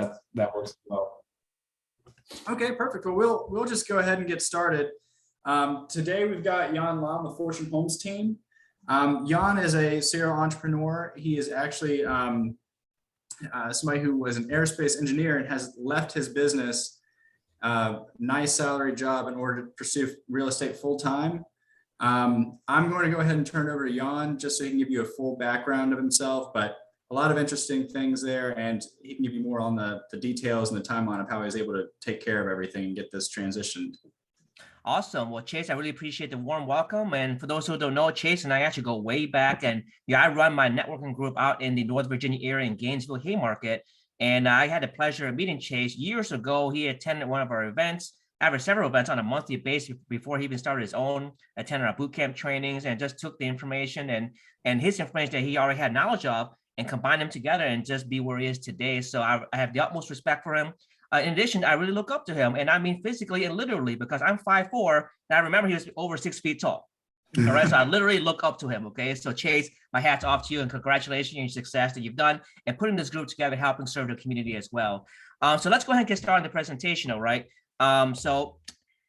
that works well. Okay, perfect. Well, we'll just go ahead and get started. Today we've got Nhan Lam, the Fortune Homes team. Nhan is a serial entrepreneur. He is actually somebody who was an aerospace engineer and has left his business, nice salary job, in order to pursue real estate full time. I'm going to go ahead and turn it over to Nhan just so he can give you a full background of himself, but a lot of interesting things there, and he can give you more on the details and the timeline of how he was able to take care of everything and get this transitioned. Awesome. Well, Chase, I really appreciate the warm welcome. And for those who don't know, Chase and I actually go way back. And I run my networking group out in the North Virginia area in Gainesville, Haymarket. And I had the pleasure of meeting Chase years ago. He attended one of our events, several events on a monthly basis before he even started his own, attended our boot camp trainings, and just took the information and his information that he already had knowledge of and combine them together and just be where he is today. So I have the utmost respect for him. In addition, I really look up to him, and I mean physically and literally, because I'm 5'4", and I remember he was over 6 feet tall. All right, so I literally look up to him. Okay, so Chase, my hat's off to you, and congratulations on your success that you've done and putting this group together, helping serve the community as well. So let's go ahead and get started on the presentation. All right. So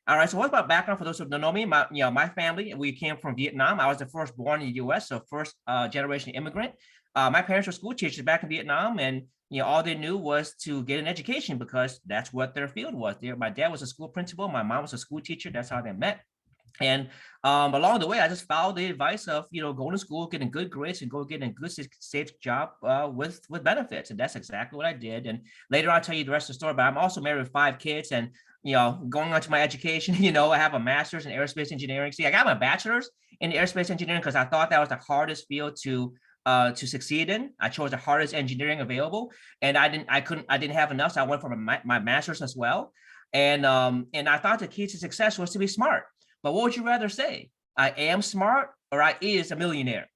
what's my background for those who don't know me? My family, we came from Vietnam. I was the first born in the U.S., so first generation immigrant. My parents were school teachers back in Vietnam, and all they knew was to get an education because that's what their field was. My dad was a school principal. My mom was a school teacher. That's how they met. And along the way, I just followed the advice of, going to school, getting good grades, and getting a good, safe job with benefits. And that's exactly what I did. And later I'll tell you the rest of the story, but I'm also married with 5 kids. And, going on to my education, I have a master's in aerospace engineering. See, I got my bachelor's in aerospace engineering because I thought that was the hardest field to succeed in. I chose the hardest engineering available, and I didn't have enough, so I went for my master's as well. And I thought the key to success was to be smart. But what would you rather say? I am smart or I is a millionaire?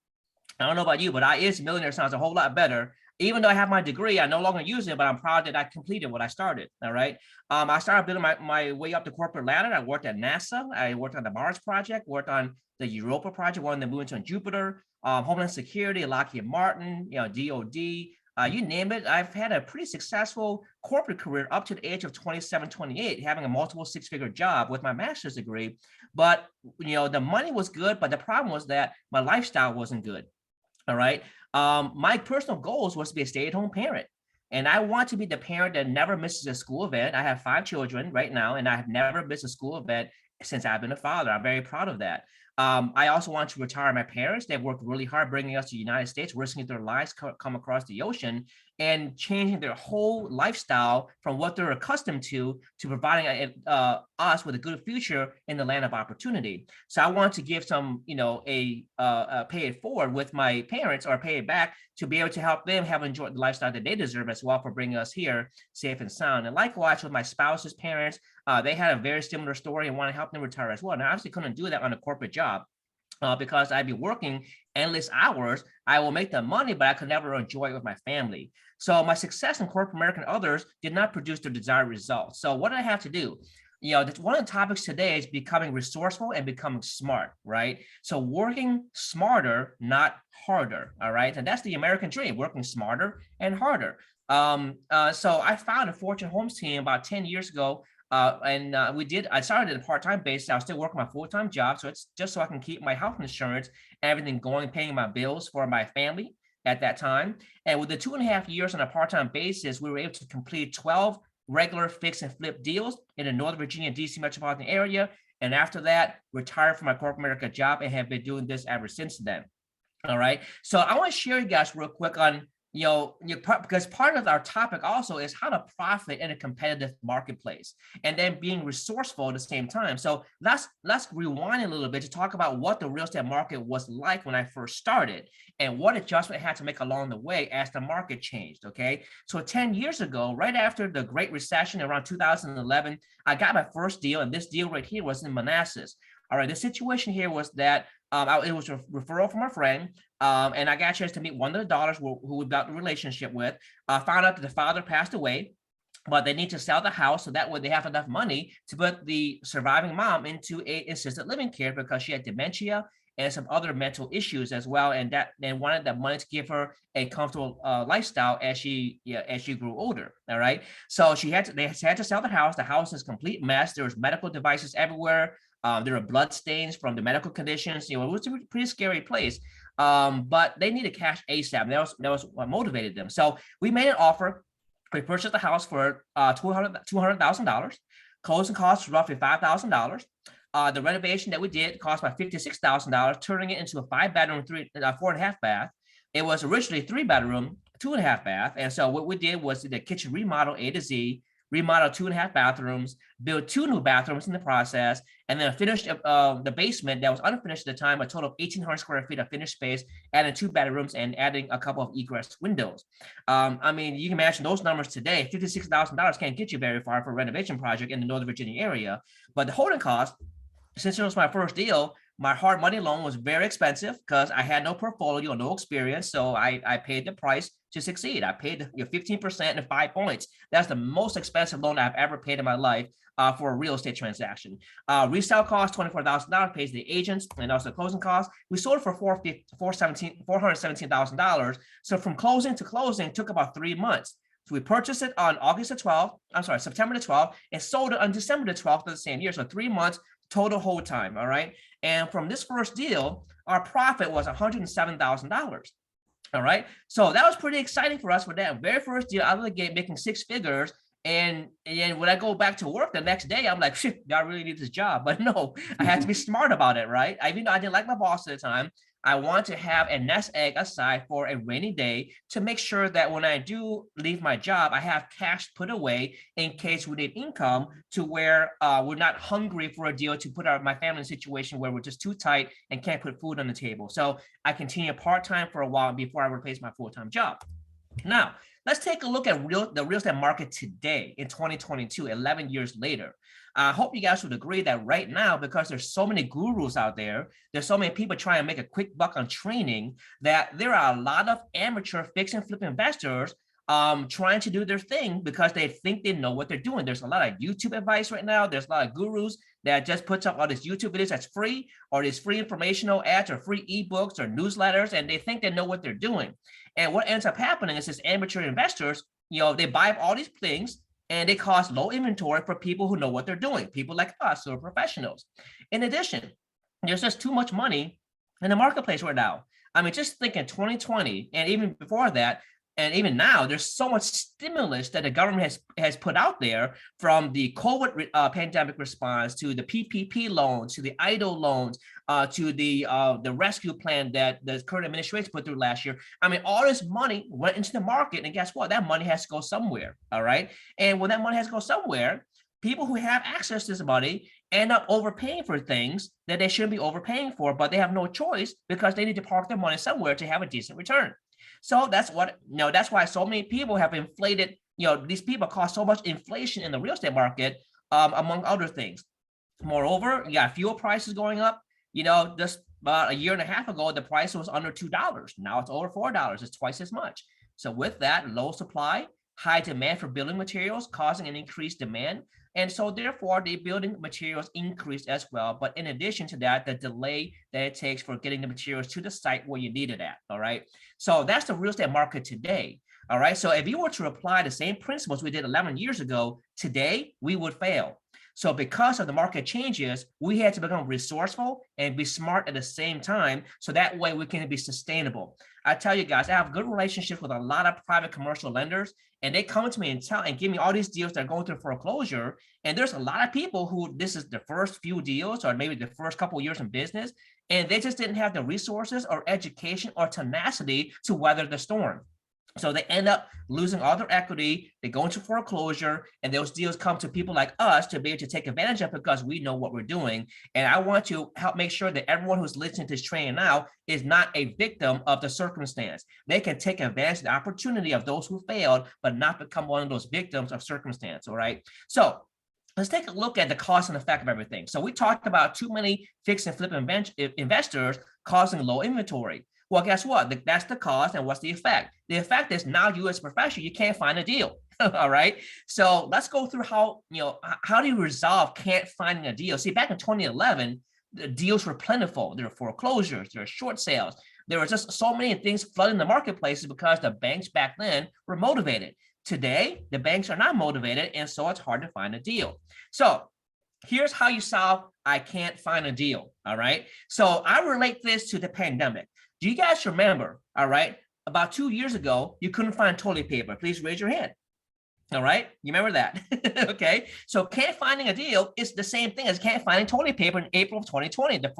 I don't know about you, but I is a millionaire sounds a whole lot better. Even though I have my degree, I no longer use it, but I'm proud that I completed what I started. All right. I started building my way up the corporate ladder. I worked at NASA. I worked on the Mars project, worked on the Europa project, wanted to move into Jupiter, Homeland Security, Lockheed Martin, DOD, you name it. I've had a pretty successful corporate career up to the age of 27, 28, having a multiple 6-figure job with my master's degree. But, the money was good, but the problem was that my lifestyle wasn't good. All right. My personal goals was to be a stay-at-home parent. And I want to be the parent that never misses a school event. I have 5 children right now, and I have never missed a school event since I've been a father. I'm very proud of that. I also want to retire my parents. They've worked really hard bringing us to the United States, risking their lives come across the ocean and changing their whole lifestyle from what they're accustomed to providing us with a good future in the land of opportunity. So I want to give some, pay it forward with my parents or pay it back to be able to help them have enjoyed the lifestyle that they deserve as well for bringing us here safe and sound. And likewise with my spouse's parents, they had a very similar story and want to help them retire as well. Now, I obviously couldn't do that on a corporate job because I'd be working endless hours. I will make the money, but I could never enjoy it with my family. So my success in corporate America and others did not produce the desired results. So what did I have to do? One of the topics today is becoming resourceful and becoming smart, right? So working smarter, not harder, all right? And that's the American dream, working smarter and harder. So I found a Fortune Homes team about 10 years ago. I started at a part-time basis. I was still working my full-time job. So it's just so I can keep my health insurance, everything going, paying my bills for my family at that time. And with the 2.5 years on a part-time basis, we were able to complete 12 regular fix and flip deals in the Northern Virginia, DC metropolitan area. And after that, retired from my corporate America job and have been doing this ever since then. All right. So I want to share you guys real quick on because part of our topic also is how to profit in a competitive marketplace and then being resourceful at the same time. So let's rewind a little bit to talk about what the real estate market was like when I first started and what adjustment I had to make along the way as the market changed. Okay. So 10 years ago, right after the Great Recession around 2011, I got my first deal, and this deal right here was in Manassas. All right. The situation here was that it was a referral from a friend, and I got a chance to meet one of the daughters who we built a relationship with. Found out that the father passed away, but they need to sell the house so that way they have enough money to put the surviving mom into a assisted living care because she had dementia and some other mental issues as well. And that they wanted that money to give her a comfortable lifestyle as she grew older. All right. So they had to sell the house. The house is a complete mess. There was medical devices everywhere. There were blood stains from the medical conditions. It was a pretty scary place. But they needed cash ASAP. That was what motivated them. So we made an offer. We purchased the house for $200,000. Closing costs roughly $5,000. The renovation that we did cost about $56,000, turning it into a 5-bedroom, 4.5 bath. It was originally 3-bedroom, 2.5 bath. And so what we did was the kitchen remodel A to Z, remodel 2.5 bathrooms, build 2 new bathrooms in the process, and then finished the basement that was unfinished at the time, a total of 1,800 square feet of finished space, adding 2 bedrooms and adding a couple of egress windows. I mean, you can imagine those numbers today. $56,000 can't get you very far for a renovation project in the Northern Virginia area. But the holding cost, since it was my first deal, my hard money loan was very expensive because I had no portfolio, no experience. So I paid the price to succeed. I paid 15% and 5 points. That's the most expensive loan I've ever paid in my life for a real estate transaction. Resale cost, $24,000, pays the agents and also the closing costs. We sold it for $417,000. So from closing to closing took about 3 months. So we purchased it on September the 12th, and sold it on December the 12th of the same year. So 3 months total hold time. All right. And from this first deal, our profit was $107,000. All right. So that was pretty exciting for us for that very first deal out of the gate, making 6 figures. And when I go back to work the next day, I'm like, shit, I really need this job. But no, I had to be smart about it, right? Even though I didn't like my boss at the time, I want to have a nest egg aside for a rainy day to make sure that when I do leave my job, I have cash put away in case we need income, to where we're not hungry for a deal to put my family in a situation where we're just too tight and can't put food on the table. So I continue part-time for a while before I replace my full-time job. Now, let's take a look at the real estate market today in 2022, 11 years later. I hope you guys would agree that right now, because there's so many gurus out there, there's so many people trying to make a quick buck on training, that there are a lot of amateur fix and flip investors trying to do their thing because they think they know what they're doing. There's a lot of YouTube advice right now. There's a lot of gurus that just puts up all these YouTube videos that's free, or these free informational ads, or free ebooks or newsletters, and they think they know what they're doing. And what ends up happening is this amateur investors, they buy up all these things, and they cost low inventory for people who know what they're doing, people like us who are professionals. In addition, there's just too much money in the marketplace right now. I mean, just think in 2020, and even before that, and even now, there's so much stimulus that the government has put out there, from the COVID pandemic response to the PPP loans, to the EIDL loans, to the rescue plan that the current administration put through last year. I mean, all this money went into the market, and guess what? That money has to go somewhere. All right. And when that money has to go somewhere, people who have access to this money end up overpaying for things that they shouldn't be overpaying for, but they have no choice because they need to park their money somewhere to have a decent return. So that's why so many people have inflated, these people cause so much inflation in the real estate market, among other things. Moreover, you got fuel prices going up. Just about a year and a half ago, the price was under $2. Now it's over $4. It's twice as much. So with that, low supply, high demand for building materials, causing an increased demand. And so therefore, the building materials increased as well. But in addition to that, the delay that it takes for getting the materials to the site where you need it at. All right. So that's the real estate market today. All right. So if you were to apply the same principles we did 11 years ago, today we would fail. So because of the market changes, we had to become resourceful and be smart at the same time. So that way we can be sustainable. I tell you guys, I have good relationships with a lot of private commercial lenders, and they come to me and give me all these deals that are going through foreclosure. And there's a lot of people who this is the first few deals, or maybe the first couple of years in business, and they just didn't have the resources or education or tenacity to weather the storm. So they end up losing all their equity, they go into foreclosure, and those deals come to people like us to be able to take advantage of, because we know what we're doing. And I want to help make sure that everyone who's listening to this training now is not a victim of the circumstance. They can take advantage of the opportunity of those who failed, but not become one of those victims of circumstance. All right. So let's take a look at the cost and effect of everything. So we talked about too many fix and flip investors causing low inventory. Well, guess what? That's the cause, and what's the effect? The effect is now you as a professional, you can't find a deal. All right. So let's go through how do you resolve can't finding a deal? See, back in 2011, the deals were plentiful. There were foreclosures, there were short sales. There were just so many things flooding the marketplaces because the banks back then were motivated. Today, the banks are not motivated, and so it's hard to find a deal. So here's how you solve I can't find a deal, all right? So I relate this to the pandemic. Do you guys remember, all right, about 2 years ago, you couldn't find toilet paper? Please raise your hand. All right, you remember that? Okay, so can't finding a deal is the same thing as can't finding toilet paper in April of 2020, the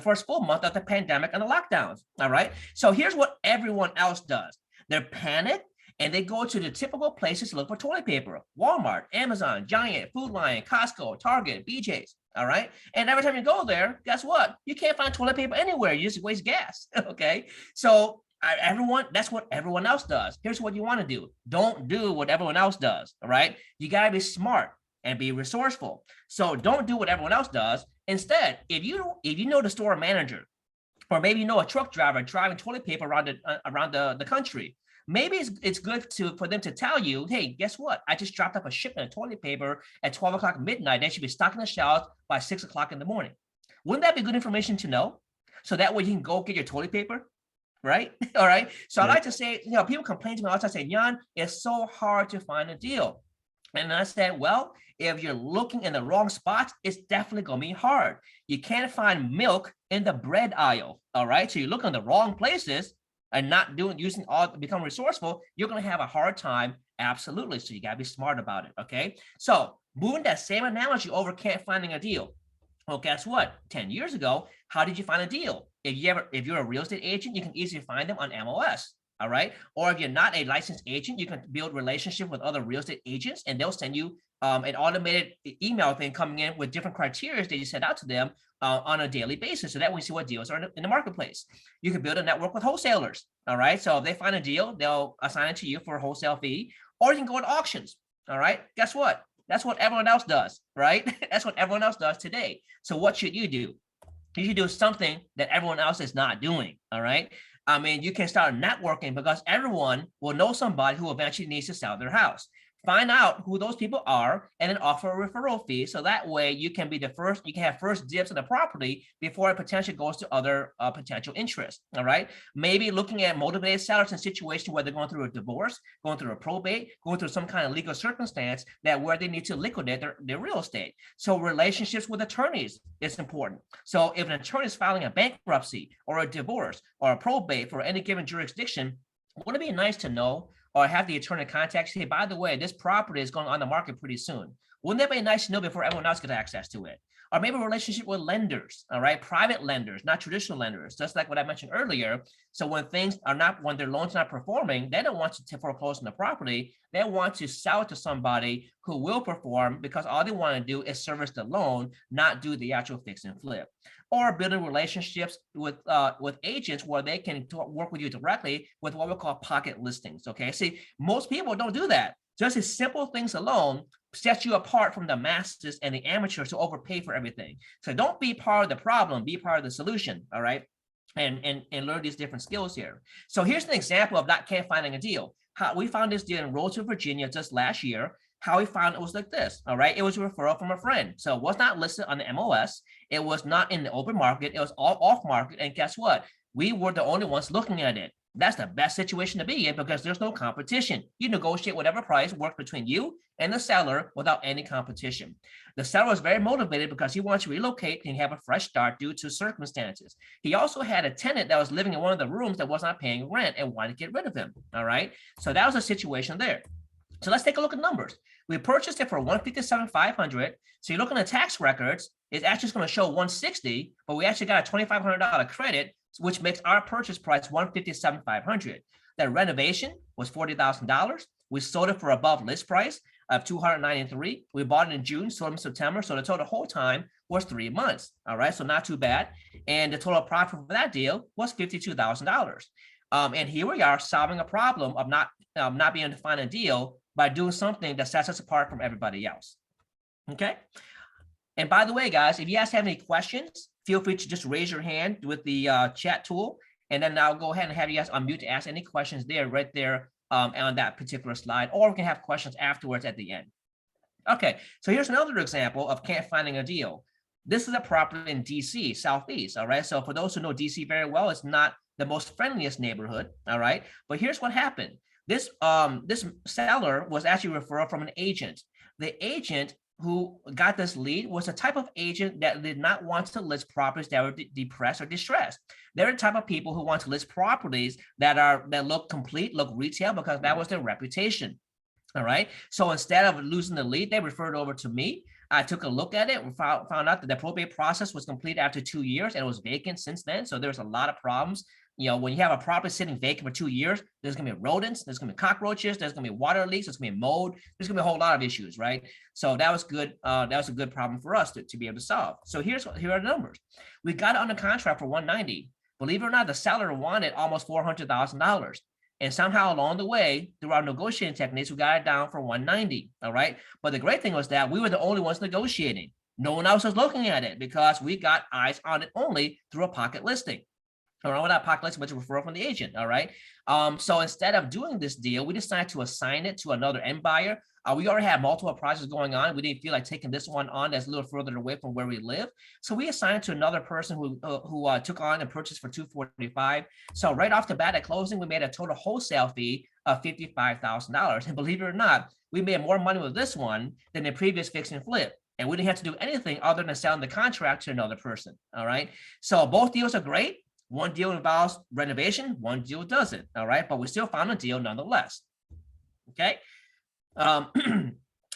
first full month of the pandemic and the lockdowns. All right, so here's what everyone else does. They're panicked and they go to the typical places to look for toilet paper: Walmart, Amazon, Giant, Food Lion, Costco, Target, BJ's. All right, and every time you go there, guess what? You can't find toilet paper anywhere. You just waste gas. Okay, so that's what everyone else does. Here's what you want to do. Don't do what everyone else does. All right. You got to be smart and be resourceful. So don't do what everyone else does. Instead, if you know the store manager, or maybe you know a truck driver driving toilet paper around the country, maybe it's good for them to tell you, hey, guess what? I just dropped off a shipment of toilet paper at 12 o'clock midnight. They should be stocking the shelves by 6 o'clock in the morning. Wouldn't that be good information to know? So that way you can go get your toilet paper. Right. All right. So I like to say, people complain to me all the time, say, Nhan, it's so hard to find a deal. And I said, well, if you're looking in the wrong spots, it's definitely going to be hard. You can't find milk in the bread aisle. All right. So you look in the wrong places and not become resourceful, you're going to have a hard time. Absolutely. So you got to be smart about it. Okay. So moving that same analogy over can't finding a deal. Well, guess what? 10 years ago, how did you find a deal? If you're a real estate agent, you can easily find them on MLS. All right. Or if you're not a licensed agent, you can build relationship with other real estate agents, and they'll send you an automated email thing coming in with different criteria that you send out to them on a daily basis. So that we see what deals are in the marketplace. You can build a network with wholesalers. All right. So if they find a deal, they'll assign it to you for a wholesale fee, or you can go to auctions. All right. Guess what? That's what everyone else does, right? That's what everyone else does today. So what should you do? You should do something that everyone else is not doing, all right? I mean, you can start networking because everyone will know somebody who eventually needs to sell their house. Find out who those people are and then offer a referral fee. So that way you can have first dibs on the property before it potentially goes to other potential interests. All right. Maybe looking at motivated sellers in situations where they're going through a divorce, going through a probate, going through some kind of legal circumstance where they need to liquidate their real estate. So relationships with attorneys is important. So if an attorney is filing a bankruptcy or a divorce or a probate for any given jurisdiction, wouldn't it be nice to know or have the attorney contact you, hey, by the way, this property is going on the market pretty soon. Wouldn't that be nice to know before everyone else gets access to it? Or maybe a relationship with lenders, all right? Private lenders, not traditional lenders, just like what I mentioned earlier. So when their loans are not performing, they don't want to foreclose on the property. They want to sell it to somebody who will perform because all they want to do is service the loan, not do the actual fix and flip. Or building relationships with agents where they can work with you directly with what we call pocket listings, okay? See, most people don't do that. Just these simple things alone sets you apart from the masses and the amateurs who overpay for everything. So don't be part of the problem, be part of the solution, all right? And learn these different skills here. So here's an example of can't finding a deal. How we found this deal in Rosehill, Virginia just last year. How we found it was like this, all right? It was a referral from a friend. So it was not listed on the MLS. It was not in the open market. It was all off market. And guess what? We were the only ones looking at it. That's the best situation to be in because there's no competition. You negotiate whatever price works between you and the seller without any competition. The seller was very motivated because he wants to relocate and have a fresh start due to circumstances. He also had a tenant that was living in one of the rooms that was not paying rent and wanted to get rid of him, all right? So that was a situation there. So let's take a look at numbers. We purchased it for $157,500. So you look in the tax records, it's actually going to show $160, but we actually got a $2,500 credit, which makes our purchase price $157,500. The renovation was $40,000. We sold it for above list price of $293. We bought it in June, sold it in September. So the total whole time was 3 months. All right, so not too bad. And the total profit for that deal was $52,000. And here we are solving a problem of not being able to find a deal by doing something that sets us apart from everybody else. Okay. And by the way, guys, if you guys have any questions, feel free to just raise your hand with the chat tool, and then I'll go ahead and have you guys unmute to ask any questions right there on that particular slide, or we can have questions afterwards at the end. Okay, so here's another example of can't finding a deal. This is a property in DC, Southeast, all right? So for those who know DC very well, it's not the most friendliest neighborhood, all right? But here's what happened. This seller was actually referred from an agent. The agent who got this lead was a type of agent that did not want to list properties that were depressed or distressed. They're the type of people who want to list properties that look complete, look retail, because that was their reputation. All right. So instead of losing the lead, they referred over to me. I took a look at it and found out that the probate process was complete after 2 years and it was vacant since then. So there's a lot of problems. When you have a property sitting vacant for 2 years, there's going to be rodents, there's going to be cockroaches, there's going to be water leaks, there's going to be mold, there's going to be a whole lot of issues, right? So that was good. That was a good problem for us to be able to solve. So here are the numbers. We got it under contract for 190. Believe it or not, the seller wanted almost $400,000. And somehow along the way, through our negotiating techniques, we got it down for 190. All right. But the great thing was that we were the only ones negotiating. No one else was looking at it because we got eyes on it only through a pocket listing. Or not pocket listing, but a referral from the agent. All right. So instead of doing this deal, we decided to assign it to another end buyer. We already had multiple projects going on. We didn't feel like taking this one on that's a little further away from where we live. So we assigned it to another person who took on and purchased for $245,000. So right off the bat at closing, we made a total wholesale fee of $55,000. And believe it or not, we made more money with this one than the previous fix and flip. And we didn't have to do anything other than selling the contract to another person. All right. So both deals are great. One deal involves renovation, one deal doesn't. All right. But we still found a deal nonetheless. Okay.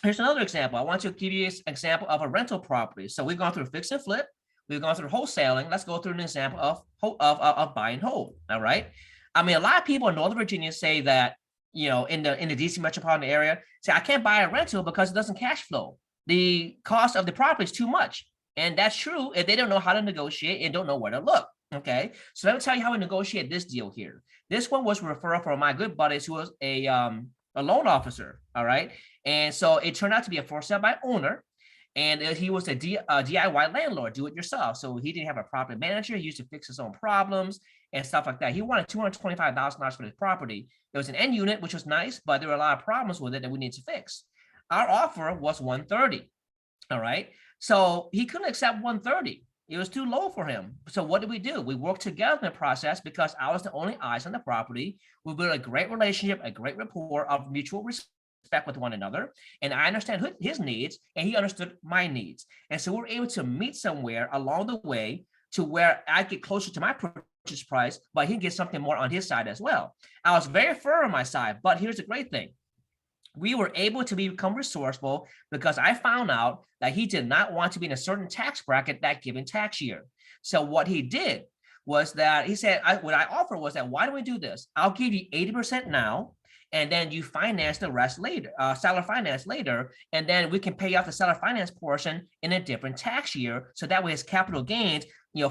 Here's another example. I want to give you an example of a rental property. So we've gone through fix and flip. We've gone through wholesaling. Let's go through an example of buy and hold. All right. I mean, a lot of people in Northern Virginia say that, in the DC metropolitan area, say, I can't buy a rental because it doesn't cash flow. The cost of the property is too much. And that's true if they don't know how to negotiate and don't know where to look. Okay. So let me tell you how we negotiate this deal here. This one was a referral from my good buddies who was a loan officer. All right. And so it turned out to be a for sale by owner. And he was a DIY landlord, do it yourself. So he didn't have a property manager. He used to fix his own problems and stuff like that. He wanted $225,000 for his property. It was an end unit, which was nice, but there were a lot of problems with it that we needed to fix. Our offer was $130. All right. So he couldn't accept $130. It was too low for him. So what did we do? We worked together in the process because I was the only eyes on the property. We built a great relationship, a great rapport of mutual respect with one another. And I understand his needs and he understood my needs. And so we were able to meet somewhere along the way to where I get closer to my purchase price, but he gets something more on his side as well. I was very firm on my side, but here's the great thing. We were able to become resourceful because I found out that he did not want to be in a certain tax bracket that given tax year. So what he did was that he said, what I offered was that, why do we do this? I'll give you 80% now, and then you finance the rest later, seller finance later, and then we can pay off the seller finance portion in a different tax year. So that way his capital gains,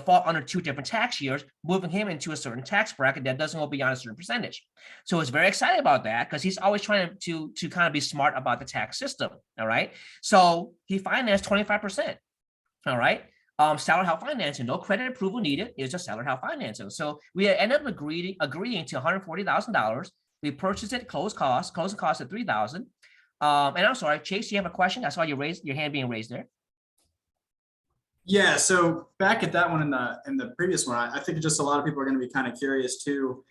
fall under 2 different tax years, moving him into a certain tax bracket that doesn't go beyond a certain percentage. So he's very excited about that because he's always trying to kind of be smart about the tax system. All right. So he financed 25%. All right. Seller help financing, no credit approval needed. It's just seller help financing. So we ended up agreeing to $140,000. We purchased it, closing costs at $3,000. And I'm sorry, Chase, you have a question? I saw your hand being raised there. Yeah, so back at that one in the previous one, I think just a lot of people are going to be kind of curious too,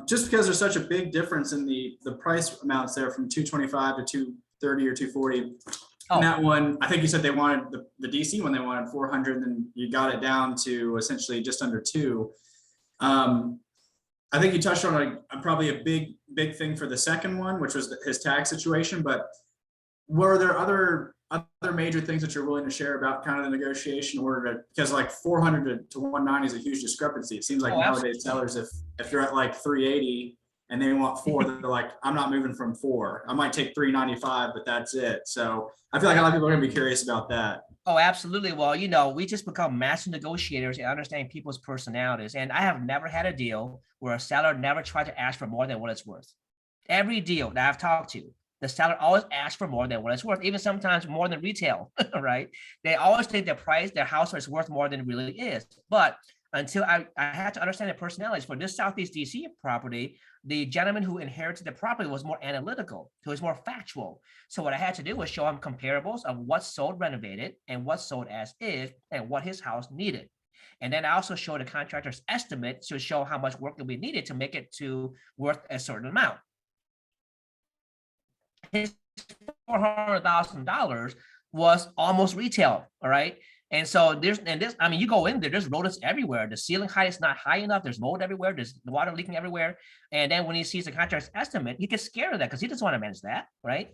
just because there's such a big difference in the price amounts there from 225 to 230 or 240. And that one, I think you said they wanted the DC one, they wanted 400, and then you got it down to essentially just under 2. I think you touched on probably a big thing for the second one, which was his tax situation. But were there other major things that you're willing to share about kind of the negotiation in order to, because like 400 to 190 is a huge discrepancy. It seems like nowadays sellers, if you're at like 380 and they want 4, they're like, I'm not moving from 4. I might take 395, but that's it. So I feel like a lot of people are going to be curious about that. Oh, absolutely. Well, we just become master negotiators and understand people's personalities. And I have never had a deal where a seller never tried to ask for more than what it's worth. Every deal that I've talked to, the seller always asks for more than what it's worth, even sometimes more than retail, right? They always think their house is worth more than it really is. But until I had to understand the personalities. For this Southeast DC property, the gentleman who inherited the property was more analytical, so it's more factual. So what I had to do was show him comparables of what sold renovated and what sold as is and what his house needed. And then I also showed the contractor's estimate to show how much work will be needed to make it to worth a certain amount. His $400,000 was almost retail, all right? And so I mean, you go in there, there's rodents everywhere. The ceiling height is not high enough. There's mold everywhere. There's water leaking everywhere. And then when he sees the contractor's estimate, he gets scared of that because he doesn't want to manage that, right?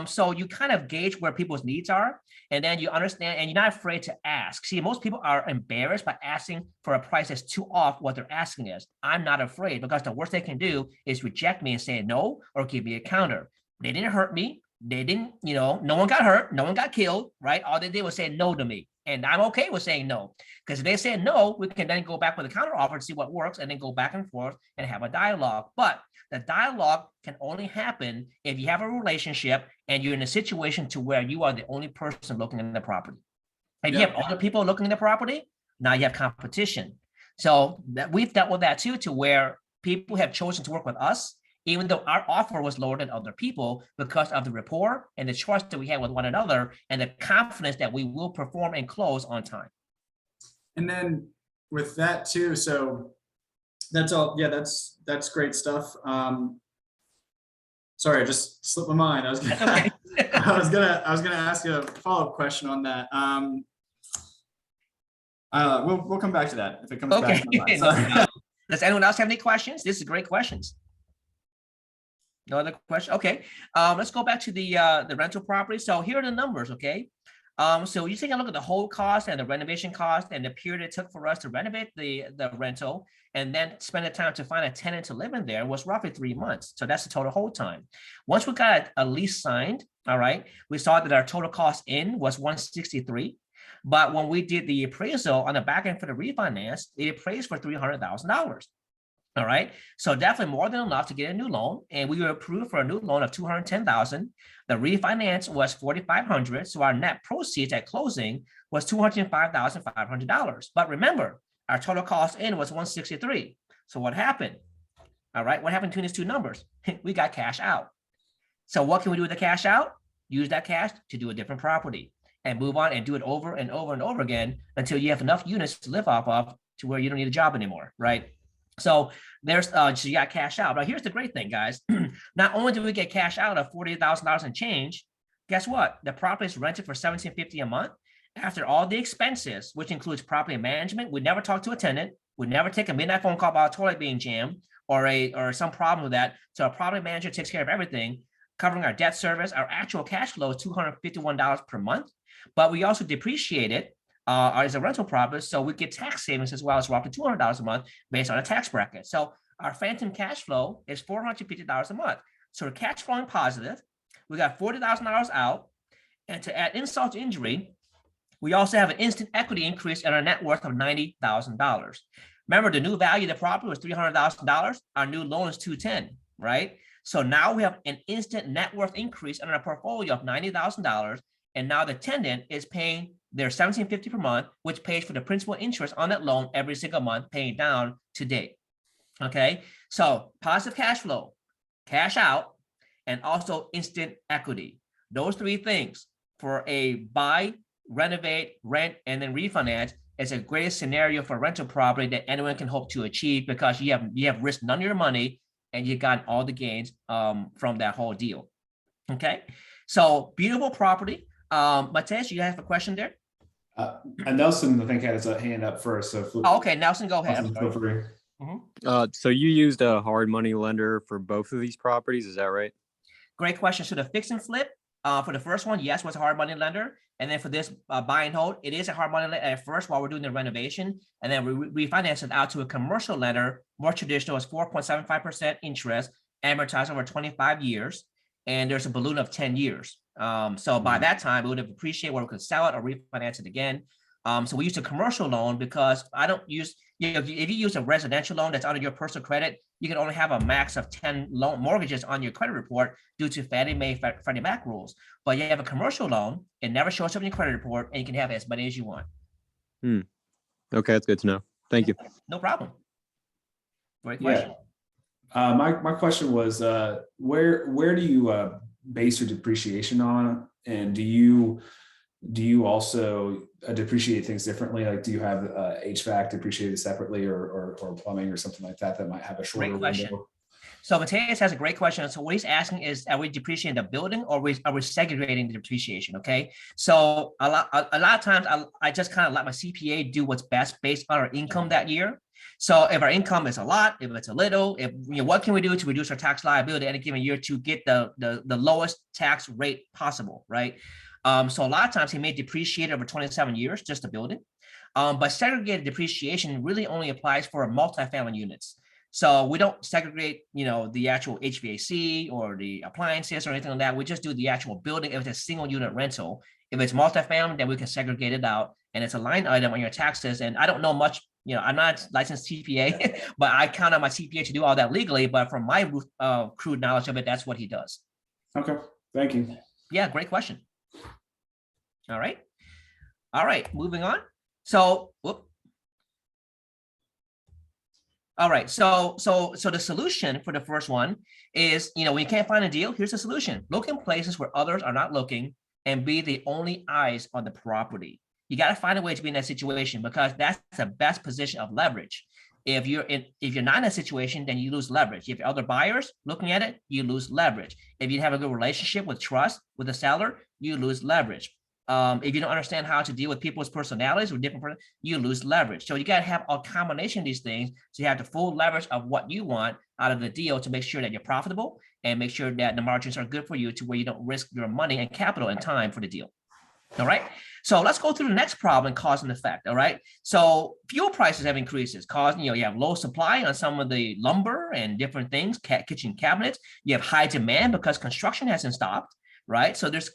So you kind of gauge where people's needs are, and then you understand, and you're not afraid to ask. See, most people are embarrassed by asking for a price that's too off what they're asking is. I'm not afraid, because the worst they can do is reject me and say no or give me a counter. They didn't hurt me. They didn't, no one got hurt. No one got killed, right? All they did was say no to me. And I'm okay with saying no, because if they say no, we can then go back with a counter offer and see what works, and then go back and forth and have a dialogue. But the dialogue can only happen if you have a relationship and you're in a situation to where you are the only person looking at the property. If you have other people looking at the property, now you have competition. So we've dealt with that too, to where people have chosen to work with us, even though our offer was lower than other people, because of the rapport and the trust that we have with one another and the confidence that we will perform and close on time. And then with that too, so that's all. Yeah, that's great stuff. Sorry, I just slipped my mind. I was gonna ask you a follow-up question on that. We'll come back to that if it comes back to my mind. Does anyone else have any questions? This is great questions. No other question? Okay. Let's go back to the rental property. So here are the numbers, okay? So you take a look at the whole cost and the renovation cost and the period it took for us to renovate the rental and then spend the time to find a tenant to live in there was roughly 3 months. So that's the total hold time. Once we got a lease signed, all right, we saw that our total cost in was $163. But when we did the appraisal on the back end for the refinance, it appraised for $300,000. All right. So definitely more than enough to get a new loan. And we were approved for a new loan of $210,000. The refinance was $4,500. So our net proceeds at closing was $205,500. But remember, our total cost in was $163. So what happened? All right. What happened between these two numbers? We got cash out. So what can we do with the cash out? Use that cash to do a different property and move on and do it over and over and over again until you have enough units to live off of to where you don't need a job anymore. Right. So there's so you got cash out. But here's the great thing, guys. Not only do we get cash out of $48,000 and change, guess what? The property is rented for $1,750 a month. After all the expenses, which includes property management, we never talk to a tenant. We never take a midnight phone call about a toilet being jammed or some problem with that. So our property manager takes care of everything, covering our debt service. Our actual cash flow is $251 per month, but we also depreciate it as a rental property, so we get tax savings as well, as roughly $200 a month based on a tax bracket. So our phantom cash flow is $450 a month. So we're cash flowing positive. We got $40,000 out, and to add insult to injury, we also have an instant equity increase in our net worth of $90,000. Remember, the new value of the property was $300,000. Our new loan is $210,000, right? So now we have an instant net worth increase in our portfolio of $90,000, and now the tenant is paying their $1,750 per month, which pays for the principal interest on that loan every single month, paying down to date. Okay, so positive cash flow, cash out, and also instant equity. Those three things for a buy, renovate, rent, and then refinance is a great scenario for rental property that anyone can hope to achieve, because you have risked none of your money and you got all the gains from that whole deal. Okay, so beautiful property. Mateus, you have a question there? And Nelson, I think, had his hand up first. So okay, Nelson, go ahead. Nelson, feel free. So you used a hard money lender for both of these properties, is that right? Great question. So the fix and flip for the first one, yes, was a hard money lender. And then for this buy and hold, it is a hard money lender at first while we're doing the renovation. And then we refinance it out to a commercial lender, more traditional, is 4.75% interest, amortized over 25 years. And there's a balloon of 10 years. So by that time, we would have appreciated where we could sell it or refinance it again. So we used a commercial loan because I don't use, if you use a residential loan that's under your personal credit, you can only have a max of 10 loan mortgages on your credit report due to Fannie Mae, Freddie Mac rules. But you have a commercial loan, it never shows up in your credit report, and you can have as many as you want. Okay, that's good to know. Thank you. No problem. Great Yeah. question. My question was, where do you base your depreciation on? And do you also depreciate things differently? Like, do you have HVAC depreciated separately, or plumbing or something like that might have a shorter Great question. window? So Mateus has a great question. So what he's asking is, are we depreciating the building, or are we segregating the depreciation? Okay. So a lot of times I just kind of let my CPA do what's best based on our income that year. So if our income is a lot, if it's a little, what can we do to reduce our tax liability any given year to get the lowest tax rate possible, right? So a lot of times he may depreciate over 27 years, just the building. But segregated depreciation really only applies for multifamily units. So we don't segregate, the actual HVAC or the appliances or anything like that. We just do the actual building. If it's a single unit rental, if it's multifamily, then we can segregate it out, and it's a line item on your taxes. And I don't know much, I'm not a licensed CPA, but I count on my CPA to do all that legally. But from my crude knowledge of it, that's what he does. Okay, thank you. Yeah, great question. All right, moving on. So, all right, so the solution for the first one is, when you can't find a deal, here's the solution. Look in places where others are not looking and be the only eyes on the property. You got to find a way to be in that situation, because that's the best position of leverage. If you're not in a situation, then you lose leverage. If other buyers looking at it, you lose leverage. If you have a good relationship with trust with the seller, you lose leverage. If you don't understand how to deal with people's personalities or different, you lose leverage. So you got to have a combination of these things. So you have the full leverage of what you want out of the deal to make sure that you're profitable and make sure that the margins are good for you, to where you don't risk your money and capital and time for the deal. All right. So let's go through the next problem, cause and effect. All right. So fuel prices have increases, you have low supply on some of the lumber and different things, kitchen cabinets. You have high demand because construction hasn't stopped. Right. So this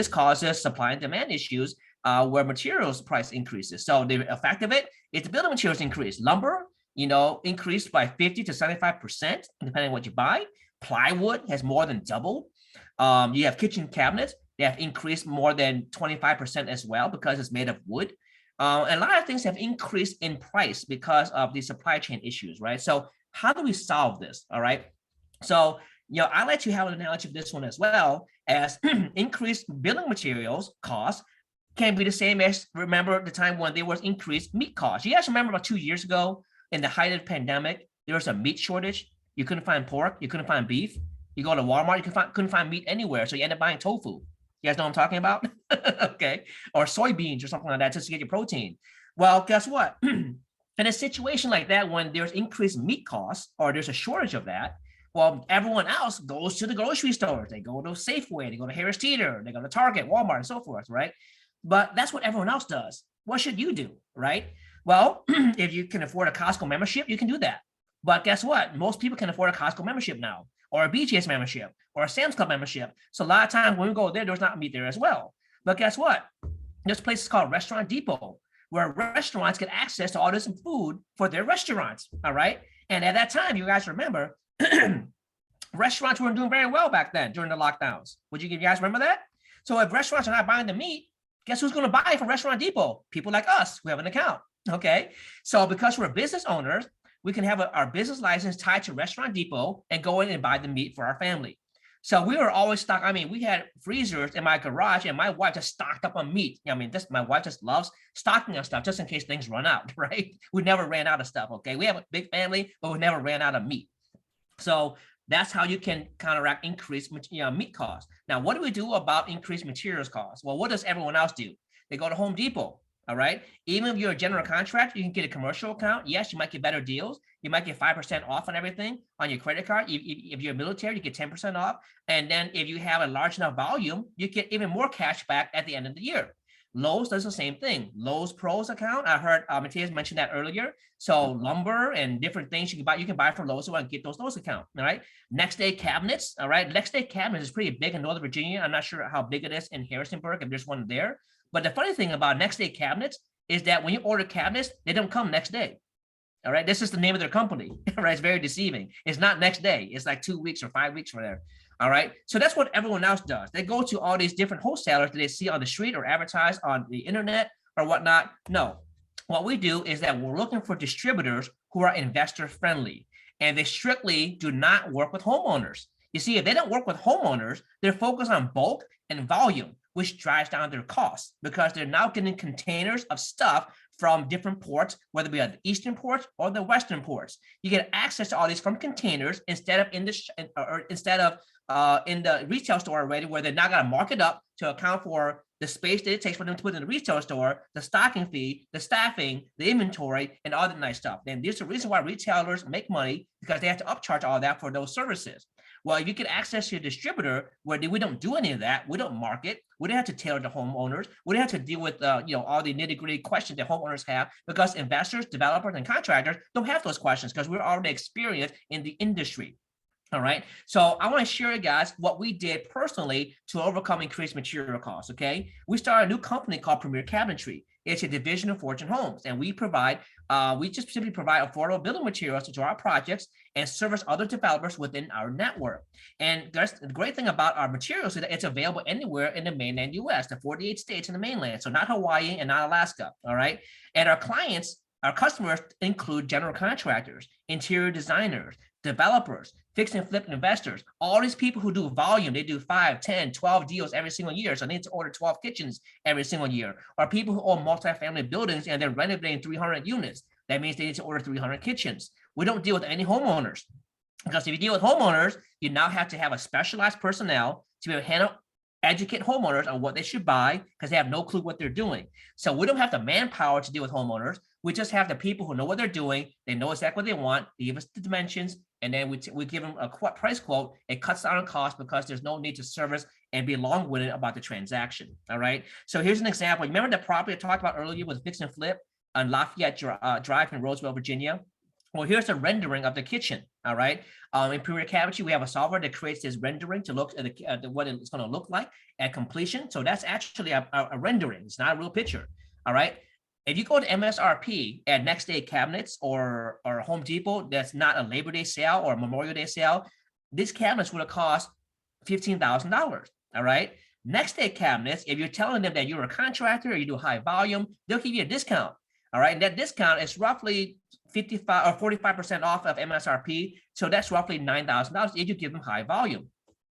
causes supply and demand issues where materials price increases. So the effect of it is the building materials increase. Lumber, increased by 50 to 75%, depending on what you buy. Plywood has more than doubled. You have kitchen cabinets. They have increased more than 25% as well, because it's made of wood. And a lot of things have increased in price because of the supply chain issues, right? So how do we solve this? All right. So, I like to have an analogy of this one as well, as increased building materials costs can be the same as, remember the time when there was increased meat costs. You guys remember about 2 years ago, in the height of the pandemic, there was a meat shortage. You couldn't find pork. You couldn't find beef. You go to Walmart, you couldn't find meat anywhere. So you end up buying tofu. You guys know what I'm talking about? Okay. Or soybeans or something like that, just to get your protein. Well, guess what? In a situation like that, when there's increased meat costs or there's a shortage of that, well, everyone else goes to the grocery stores. They go to Safeway, they go to Harris Teeter, they go to Target, Walmart, and so forth, right? But that's what everyone else does. What should you do, right? Well, if you can afford a Costco membership, you can do that. But guess what? Most people can afford a Costco membership now, or a BJ's membership, or a Sam's Club membership. So a lot of times when we go there, there's not meat there as well. But guess what? There's places called Restaurant Depot, where restaurants get access to all this food for their restaurants, all right? And at that time, you guys remember, restaurants weren't doing very well back then during the lockdowns. Would you guys remember that? So if restaurants are not buying the meat, guess who's going to buy from Restaurant Depot? People like us who have an account, okay? So because we're business owners, we can have our business license tied to Restaurant Depot and go in and buy the meat for our family. So we were always stocked. I mean, we had freezers in my garage, and my wife just stocked up on meat. My wife just loves stocking up stuff just in case things run out, right? We never ran out of stuff, okay? We have a big family, but we never ran out of meat. So that's how you can counteract increased meat costs. Now, what do we do about increased materials costs? Well, what does everyone else do? They go to Home Depot. All right. Even if you're a general contractor, you can get a commercial account. Yes, you might get better deals. You might get 5% off on everything on your credit card. If you're military, you get 10% off. And then if you have a large enough volume, you get even more cash back at the end of the year. Lowe's does the same thing. Lowe's Pros account. I heard Matthias mention that earlier. So lumber and different things you can buy from Lowe's, so I can get those Lowe's account. All right. Next day cabinets. All right. Next day cabinets is pretty big in Northern Virginia. I'm not sure how big it is in Harrisonburg, if there's one there. But the funny thing about next day cabinets is that when you order cabinets, they don't come next day. All right. This is the name of their company. Right. It's very deceiving. It's not next day. It's like 2 weeks or 5 weeks from there. All right. So that's what everyone else does. They go to all these different wholesalers that they see on the street or advertise on the internet or whatnot. No, what we do is that we're looking for distributors who are investor friendly, and they strictly do not work with homeowners. You see, if they don't work with homeowners, they're focused on bulk and volume, which drives down their costs because they're now getting containers of stuff from different ports, whether it be the eastern ports or the western ports. You get access to all these from containers instead of in the retail store already, where they're now got to mark it up to account for the space that it takes for them to put in the retail store, the stocking fee, the staffing, the inventory, and all the nice stuff. And there's a reason why retailers make money, because they have to upcharge all that for those services. Well, if you get access to your distributor where we don't do any of that, we don't market, we don't have to tailor to homeowners, we don't have to deal with all the nitty-gritty questions that homeowners have, because investors, developers, and contractors don't have those questions because we're already experienced in the industry. All right. So I want to share you guys what we did personally to overcome increased material costs. Okay. We started a new company called Premier Cabinetry. It's a division of Fortune Homes, and we just simply provide affordable building materials to our projects and service other developers within our network. And the great thing about our materials is that it's available anywhere in the mainland US, the 48 states in the mainland. So not Hawaii and not Alaska. All right. And our customers include general contractors, interior designers, developers, fix and flip investors, all these people who do volume. They do 5, 10, 12 deals every single year. So they need to order 12 kitchens every single year. Or people who own multifamily buildings and they're renovating 300 units. That means they need to order 300 kitchens. We don't deal with any homeowners, because if you deal with homeowners, you now have to have a specialized personnel to be able to educate homeowners on what they should buy, because they have no clue what they're doing. So we don't have the manpower to deal with homeowners. We just have the people who know what they're doing. They know exactly what they want. They give us the dimensions, and then we give them a price quote. It cuts down on cost because there's no need to service and be long-winded about the transaction. All right. So here's an example. Remember the property I talked about earlier with fix and flip on Lafayette Drive in Roseville, Virginia? Well, here's a rendering of the kitchen. All right. In Premier Cabinetry, we have a software that creates this rendering to look at what it's going to look like at completion. So that's actually a rendering. It's not a real picture. All right. If you go to MSRP at Next Day Cabinets or Home Depot, that's not a Labor Day sale or a Memorial Day sale, these cabinets would have cost $15,000. All right. Next Day Cabinets, if you're telling them that you're a contractor or you do high volume, they'll give you a discount. All right. And that discount is roughly 55 or 45% off of MSRP. So that's roughly $9,000 if you give them high volume.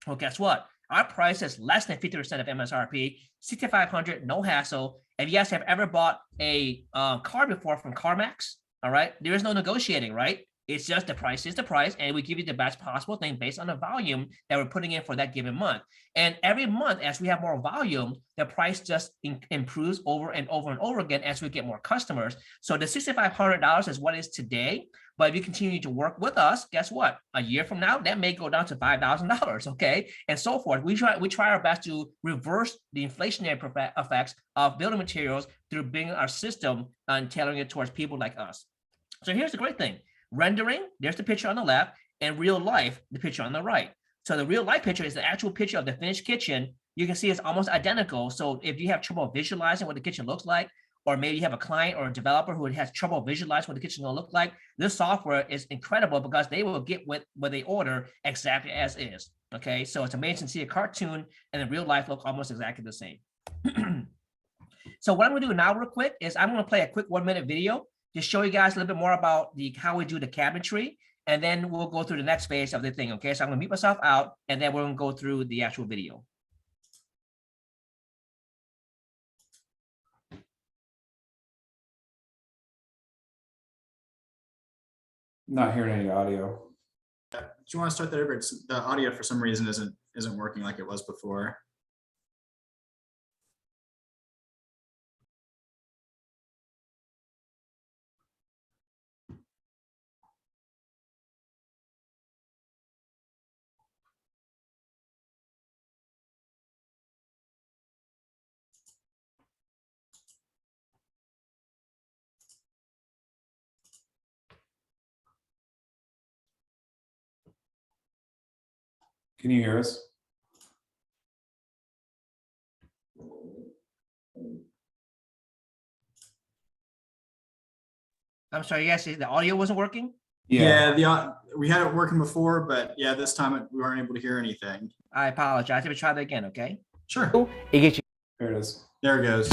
Well, guess what? Our price is less than 50% of MSRP, $6,500, no hassle. If you guys have ever bought a car before from CarMax, all right, there is no negotiating, right? It's just the price is the price, and we give you the best possible thing based on the volume that we're putting in for that given month. And every month, as we have more volume, the price just improves over and over and over again as we get more customers. So the $6,500 is what it is today. But if you continue to work with us, guess what? A year from now, that may go down to $5,000, okay? And so forth. We try our best to reverse the inflationary effects of building materials through bringing our system and tailoring it towards people like us. So here's the great thing. Rendering, there's the picture on the left, and real life, the picture on the right. So the real life picture is the actual picture of the finished kitchen. You can see it's almost identical. So if you have trouble visualizing what the kitchen looks like, or maybe you have a client or a developer who has trouble visualizing what the kitchen is going to look like, this software is incredible because they will get what they order exactly as is. Okay, so it's amazing to see a cartoon and in real life look almost exactly the same. So what I'm going to do now real quick is I'm going to play a quick 1-minute video to show you guys a little bit more about how we do the cabinetry, and then we'll go through the next phase of the thing. Okay, so I'm going to mute myself out, and then we're going to go through the actual video. Not hearing any audio. Do you want to start that over? The audio for some reason isn't working like it was before. Can you hear us? I'm sorry, yes, the audio wasn't working? Yeah, we had it working before, but yeah, this time we weren't able to hear anything. I apologize. Let me try that again, okay? Sure. It gets you. There it is. There it goes.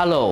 Hello,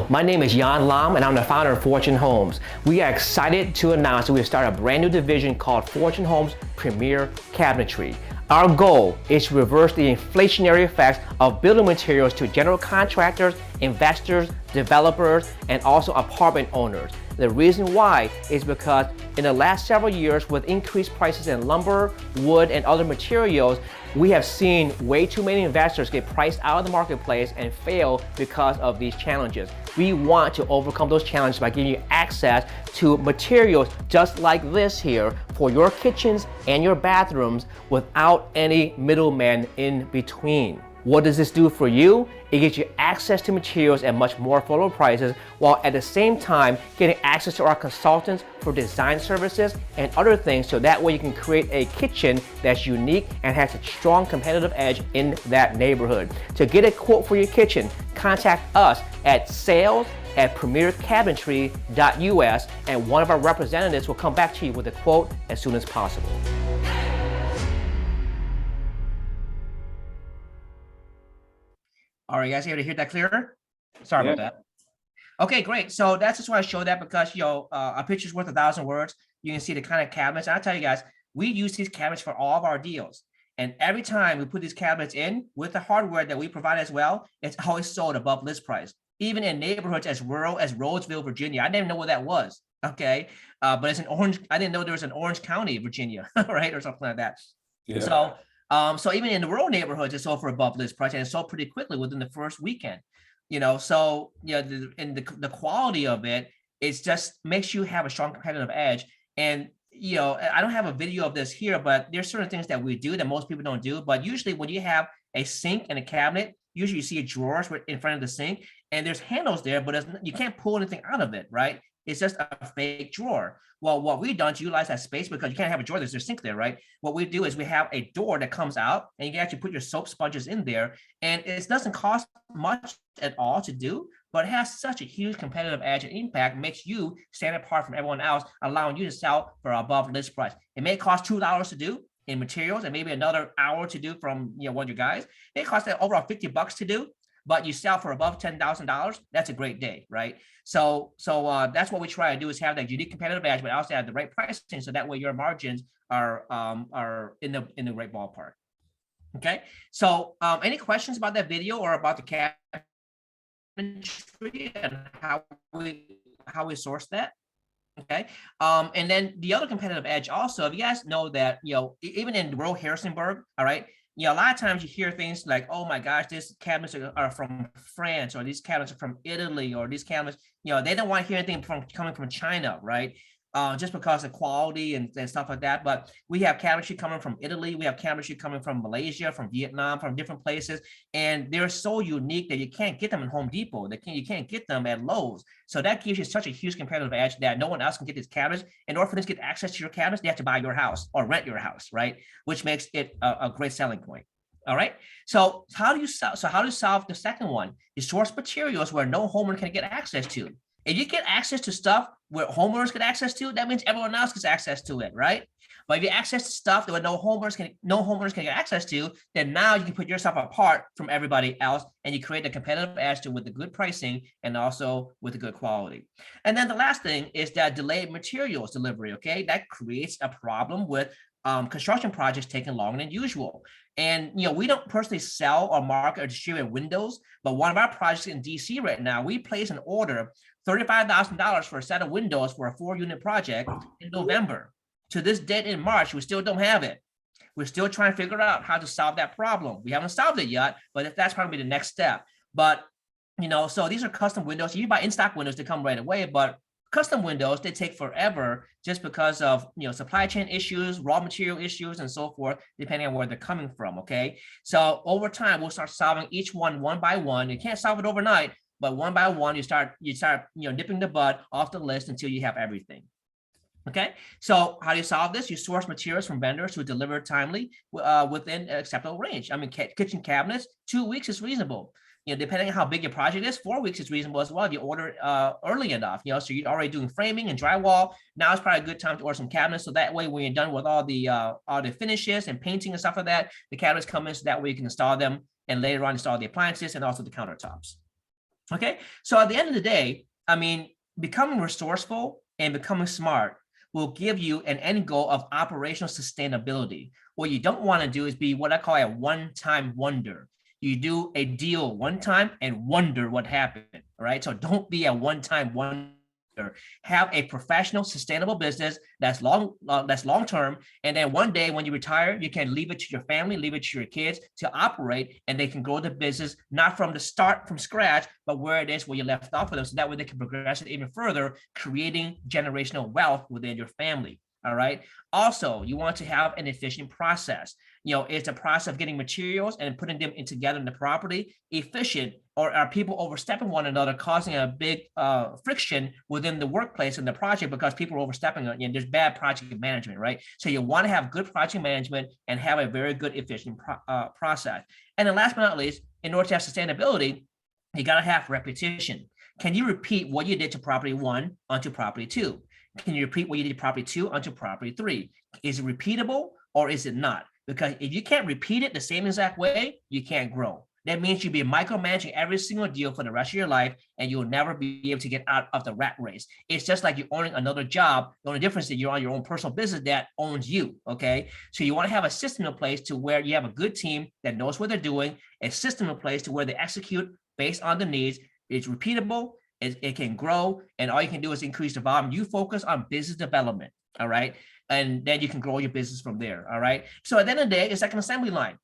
my name is Nhan Lam and I'm the founder of Fortune Homes. We are excited to announce that we have started a brand new division called Fortune Homes Premier Cabinetry. Our goal is to reverse the inflationary effects of building materials to general contractors, investors, developers, and also apartment owners. The reason why is because in the last several years, with increased prices in lumber, wood, and other materials, we have seen way too many investors get priced out of the marketplace and fail because of these challenges. We want to overcome those challenges by giving you access to materials just like this here for your kitchens and your bathrooms without any middlemen in between. What does this do for you? It gives you access to materials at much more affordable prices, while at the same time getting access to our consultants for design services and other things, so that way you can create a kitchen that's unique and has a strong competitive edge in that neighborhood. To get a quote for your kitchen, contact us at sales@premiercabinetry.us, and one of our representatives will come back to you with a quote as soon as possible. All right, you guys able to hear that clearer? Sorry about that. Okay, great. So that's just why I show that, because a picture's worth 1,000 words. You can see the kind of cabinets. I'll tell you guys, we use these cabinets for all of our deals. And every time we put these cabinets in with the hardware that we provide as well, it's always sold above list price. Even in neighborhoods as rural as Roseville, Virginia. I didn't even know what that was. Okay, but it's in Orange. I didn't know there was an Orange County, Virginia, right, or something like that. Yeah. So even in the rural neighborhoods, it's sold for above list price, and it's sold pretty quickly within the first weekend. So the quality of it, it's just makes you have a strong competitive edge. And I don't have a video of this here, but there's certain things that we do that most people don't do. But usually when you have a sink and a cabinet, usually you see drawers in front of the sink, and there's handles there, but you can't pull anything out of it, right? It's just a fake drawer. Well, what we've done to utilize that space, because you can't have a drawer, there's a sink there, right? What we do is we have a door that comes out, and you can actually put your soap sponges in there, and it doesn't cost much at all to do, but it has such a huge competitive edge and impact, makes you stand apart from everyone else, allowing you to sell for above list price. It may cost $2 to do in materials, and maybe another hour to do from one of your guys. It costs overall $50 to do, but you sell for above $10,000, that's a great day, right? So that's what we try to do, is have that unique competitive edge, but also have the right pricing, so that way your margins are in the right ballpark. Okay, so any questions about that video or about the cabinetry and how we source that? Okay, and then the other competitive edge also, if you guys know that even in rural Harrisonburg, all right. A lot of times you hear things like, oh my gosh, these cabinets are from France, or these cabinets are from Italy, or these cabinets, they don't want to hear anything coming from China, right? Just because of quality and stuff like that. But we have cabinetry coming from Italy, we have cabinetry coming from Malaysia, from Vietnam, from different places, and they're so unique that you can't get them in Home Depot. You can't get them at Lowe's. So that gives you such a huge competitive edge that no one else can get these cabinets. In order for them to get access to your cabinets, they have to buy your house or rent your house, right? Which makes it a great selling point. All right. So how do you solve the second one? You source materials where no homeowner can get access to. If you get access to stuff where homeowners get access to, that means everyone else gets access to it, right? But if you access to stuff that no homeowners can get access to, then now you can put yourself apart from everybody else, and you create a competitive edge with the good pricing and also with the good quality. And then the last thing is that delayed materials delivery. Okay, that creates a problem with construction projects taking longer than usual. And we don't personally sell or market or distribute windows, but one of our projects in DC right now, we placed an order $35,000 for a set of windows for a 4-unit project in November. To this date in March, we still don't have it. We're still trying to figure out how to solve that problem. We haven't solved it yet, but that's probably the next step. But so these are custom windows. You buy in-stock windows, they come right away, but custom windows, they take forever just because of supply chain issues, raw material issues, and so forth, depending on where they're coming from. Okay, so over time we'll start solving each one by one. You can't solve it overnight, but one by one you start nipping the bud off the list until you have everything. Okay, so how do you solve this? You source materials from vendors who deliver timely within an acceptable range. I mean, kitchen cabinets, 2 weeks is reasonable. Depending on how big your project is, 4 weeks is reasonable as well if you order early enough. So you're already doing framing and drywall. Now it's probably a good time to order some cabinets, so that way when you're done with all the finishes and painting and stuff like that, the cabinets come in, so that way you can install them, and later on install the appliances and also the countertops. Okay. So at the end of the day, I mean, becoming resourceful and becoming smart will give you an end goal of operational sustainability. What you don't want to do is be what I call a one-time wonder. You do a deal one time and wonder what happened, right? So don't be a one-time wonder. Have a professional, sustainable business that's long term, and then one day when you retire, you can leave it to your family, leave it to your kids to operate, and they can grow the business not from the start from scratch, but where it is where you left off with them, so that way they can progress it even further, creating generational wealth within your family. All right. Also, you want to have an efficient process. It's a process of getting materials and putting them in together in the property efficient, or are people overstepping one another, causing a big friction within the workplace and the project because people are overstepping, and there's bad project management, right? So you want to have good project management and have a very good efficient process. And then last but not least, in order to have sustainability, you got to have repetition. Can you repeat what you did to property 1 onto property 2? Can you repeat what you did to property 2 onto property 3? Is it repeatable or is it not? Because if you can't repeat it the same exact way, you can't grow. That means you'll be micromanaging every single deal for the rest of your life, and you'll never be able to get out of the rat race. It's just like you're owning another job. The only difference is you're on your own personal business that owns you, okay? So you want to have a system in place to where you have a good team that knows what they're doing, a system in place to where they execute based on the needs. It's repeatable, it can grow, and all you can do is increase the volume. You focus on business development, all right? And then you can grow your business from there, all right? So at the end of the day, it's like an assembly line.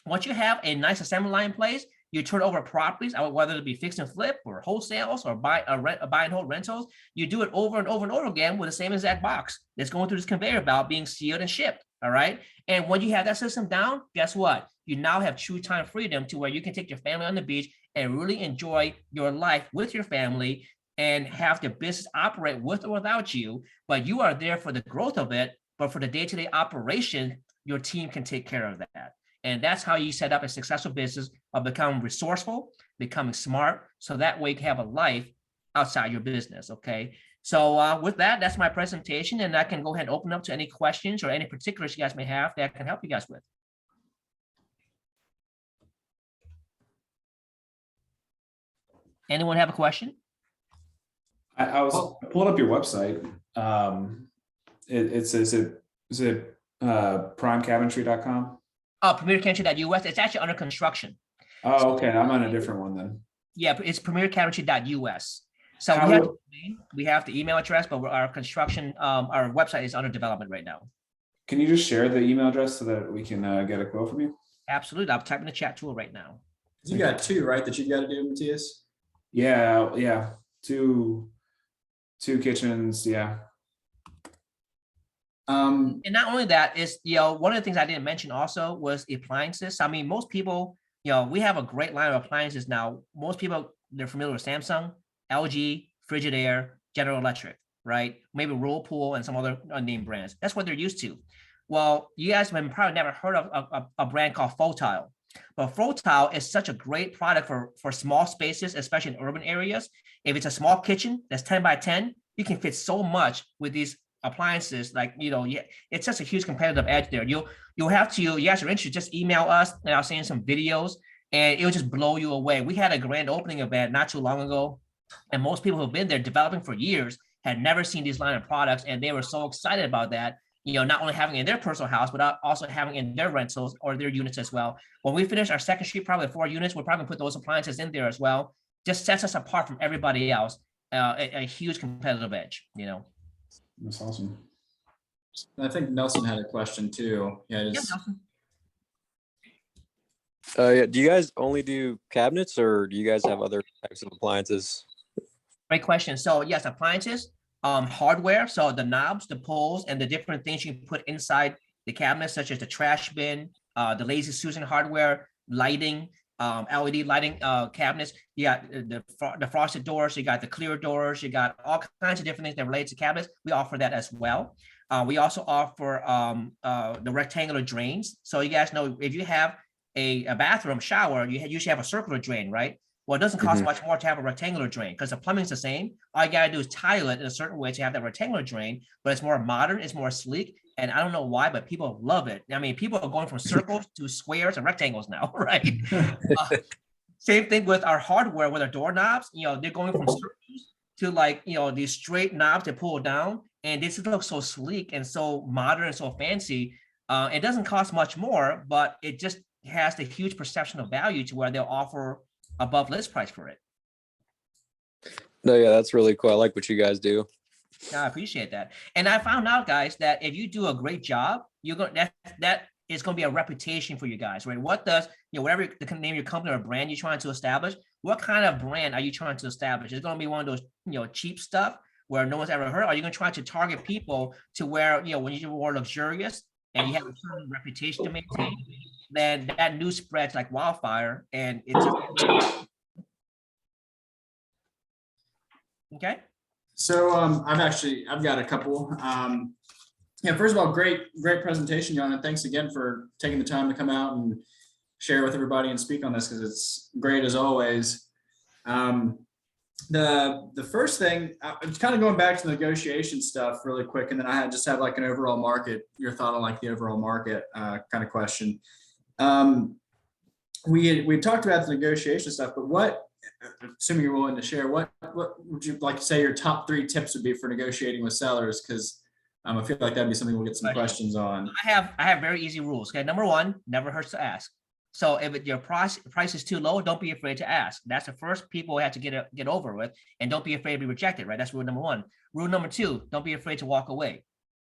Once you have a nice assembly line in place, you turn over properties, whether it be fix and flip or wholesales or buy and hold rentals. You do it over and over and over again with the same exact box that's going through this conveyor belt being sealed and shipped, all right? And when you have that system down, guess what? You now have true time freedom to where you can take your family on the beach and really enjoy your life with your family and have the business operate with or without you, but you are there for the growth of it. But for the day-to-day operation, your team can take care of that. And that's how you set up a successful business of becoming resourceful, becoming smart, so that way you can have a life outside your business, okay? So with that, that's my presentation, and I can go ahead and open up to any questions or any particulars you guys may have that I can help you guys with. Anyone have a question? I pulled up your website. It says is it primecabinetry.com? Oh, premiercabinetry.us. It's actually under construction. Oh, okay. I'm on a different one then. Yeah, it's premiercabinetry.us. So we have the email address, but our construction, our website is under development right now. Can you just share the email address so that we can get a quote from you? Absolutely. I'll type in the chat tool right now. You got 2, right, that you got to do, Matthias? Yeah. Two kitchens. Yeah. And not only that is, one of the things I didn't mention also was appliances. I mean, most people, we have a great line of appliances now. Most people, they're familiar with Samsung, LG, Frigidaire, General Electric, right? Maybe Whirlpool and some other unnamed brands. That's what they're used to. Well, you guys have probably never heard of a brand called Photile. But Photile is such a great product for small spaces, especially in urban areas. If it's a small kitchen that's 10 by 10, you can fit so much with these appliances. Like, it's just a huge competitive edge there. You guys are interested, just email us and I'll send you some videos and it'll just blow you away. We had a grand opening event not too long ago, and most people who've been there developing for years had never seen these line of products, and they were so excited about that. Not only having it in their personal house, but also having it in their rentals or their units as well. When we finish our second street, probably 4 units, we'll probably put those appliances in there as well. Just sets us apart from everybody else. A huge competitive edge, That's awesome. I think Nelson had a question too. Yeah, Nelson. Yeah. Do you guys only do cabinets, or do you guys have other types of appliances? Great question. So yes, appliances, hardware. So the knobs, the pulls, and the different things you can put inside the cabinet, such as the trash bin, the Lazy Susan hardware, lighting, LED lighting cabinets. You got the frosted doors, you got the clear doors, you got all kinds of different things that relate to cabinets. We offer that as well. We also offer the rectangular drains. So you guys know, if you have a bathroom shower, you usually have a circular drain, right? Well, it doesn't cost much more to have a rectangular drain because the plumbing's the same. All you got to do is tile it in a certain way to have that rectangular drain, but it's more modern, it's more sleek. And I don't know why, but people love it. I mean, people are going from circles to squares and rectangles now, right? Same thing with our hardware, with our doorknobs. They're going from circles to like, these straight knobs that pull down, and this looks so sleek and so modern and so fancy. It doesn't cost much more, but it just has the huge perception of value to where they'll offer above list price for it. No, yeah, that's really cool. I like what you guys do. I appreciate that. And I found out, guys, that if you do a great job, that is going to be a reputation for you guys, right? What does, whatever the name of your company or brand you're trying to establish, what kind of brand are you trying to establish? It's going to be one of those, cheap stuff where no one's ever heard. Are you going to try to target people to where, when you're more luxurious and you have a certain reputation to maintain, then that news spreads like wildfire, and it's okay. So I've got a couple. First of all, great presentation, Jan, and thanks again for taking the time to come out and share with everybody and speak on this, because it's great as always. The first thing, I'm kind of going back to the negotiation stuff really quick, and then I just have like an overall market, your thought on like the overall market kind of question. We talked about the negotiation stuff, but what, assuming you're willing to share, what would you like to say your top 3 tips would be for negotiating with sellers? Because I feel like that'd be something we'll get some questions on. I have very easy rules. Okay, number 1, never hurts to ask. So if your price is too low, don't be afraid to ask. That's the first people we have to get over with, and don't be afraid to be rejected, right? That's rule number 1. Rule number 2, don't be afraid to walk away.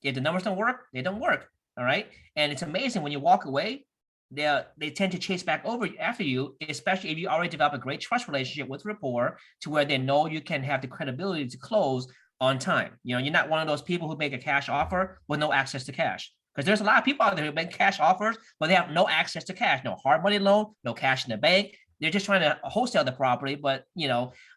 If the numbers don't work, they don't work. All right. And it's amazing when you walk away, they tend to chase back over after you, especially if you already develop a great trust relationship with rapport to where they know you can have the credibility to close on time. You're not one of those people who make a cash offer with no access to cash. Because there's a lot of people out there who make cash offers, but they have no access to cash, no hard money loan, no cash in the bank. They're just trying to wholesale the property, but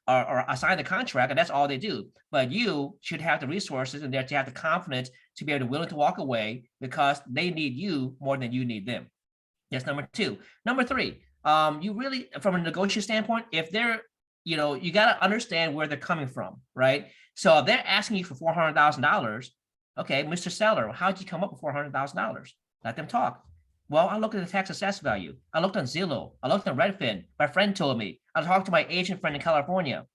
or assign the contract, and that's all they do. But you should have the resources and to have the confidence to be able to willing to walk away, because they need you more than you need them. That's number 2. Number 3, you really, from a negotiation standpoint, if they're, you got to understand where they're coming from, right? So if they're asking you for $400,000, okay, Mr. Seller, how did you come up with $400,000? Let them talk. Well, I looked at the tax assessed value. I looked on Zillow. I looked on Redfin. My friend told me. I talked to my agent friend in California,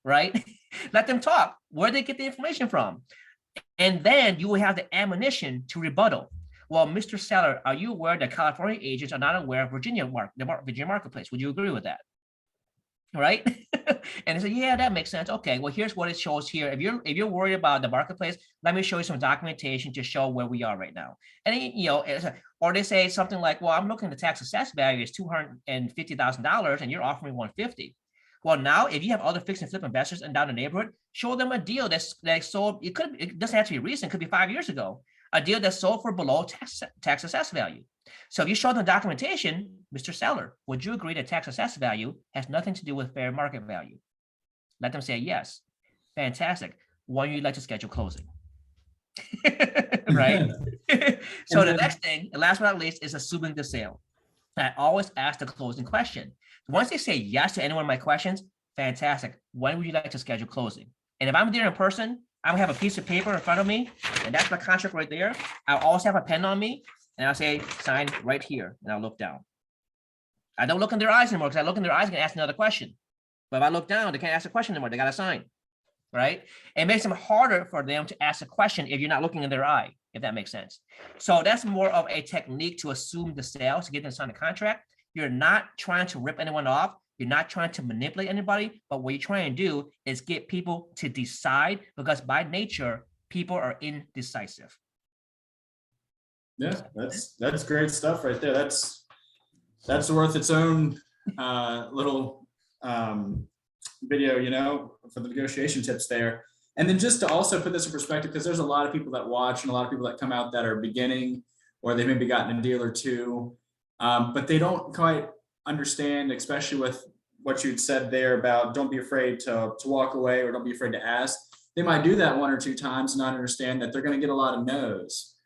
right? Let them talk. Where they get the information from? And then you will have the ammunition to rebuttal. Well, Mr. Seller, are you aware that California agents are not aware of Virginia marketplace? Would you agree with that? Right? And they say, yeah, that makes sense. Okay, well, here's what it shows here. If you're worried about the marketplace, let me show you some documentation to show where we are right now. And or they say something like, well, I'm looking at the tax assessed value is $250,000 and you're offering $150,000. Well, now if you have other fix and flip investors in down the neighborhood, show them a deal that's sold. It doesn't have to be recent, it could be 5 years ago. A deal that's sold for below tax assessed value. So if you show them documentation, Mr. Seller, would you agree that tax assessed value has nothing to do with fair market value? Let them say yes. Fantastic. When would you like to schedule closing? Right? So the next thing, and last but not least, is assuming the sale. I always ask the closing question. Once they say yes to any one of my questions, fantastic. When would you like to schedule closing? And if I'm there in person, I'm gonna have a piece of paper in front of me, and that's my contract right there. I'll always have a pen on me, and I'll say, sign right here, and I'll look down. I don't look in their eyes anymore, because I look in their eyes and ask another question. But if I look down, they can't ask a question anymore. They got to sign, right? It makes them harder for them to ask a question if you're not looking in their eye, if that makes sense. So that's more of a technique to assume the sale, to get them to sign a contract. You're not trying to rip anyone off. You're not trying to manipulate anybody, but what you're trying to do is get people to decide, because by nature, people are indecisive. Yeah, that's great stuff right there. That's worth its own little video, for the negotiation tips there. And then just to also put this in perspective, because there's a lot of people that watch and a lot of people that come out that are beginning, or they've maybe gotten a deal or two, but they don't quite understand, especially with what you'd said there about don't be afraid to walk away, or don't be afraid to ask. They might do that 1 or 2 times and not understand that they're going to get a lot of no's.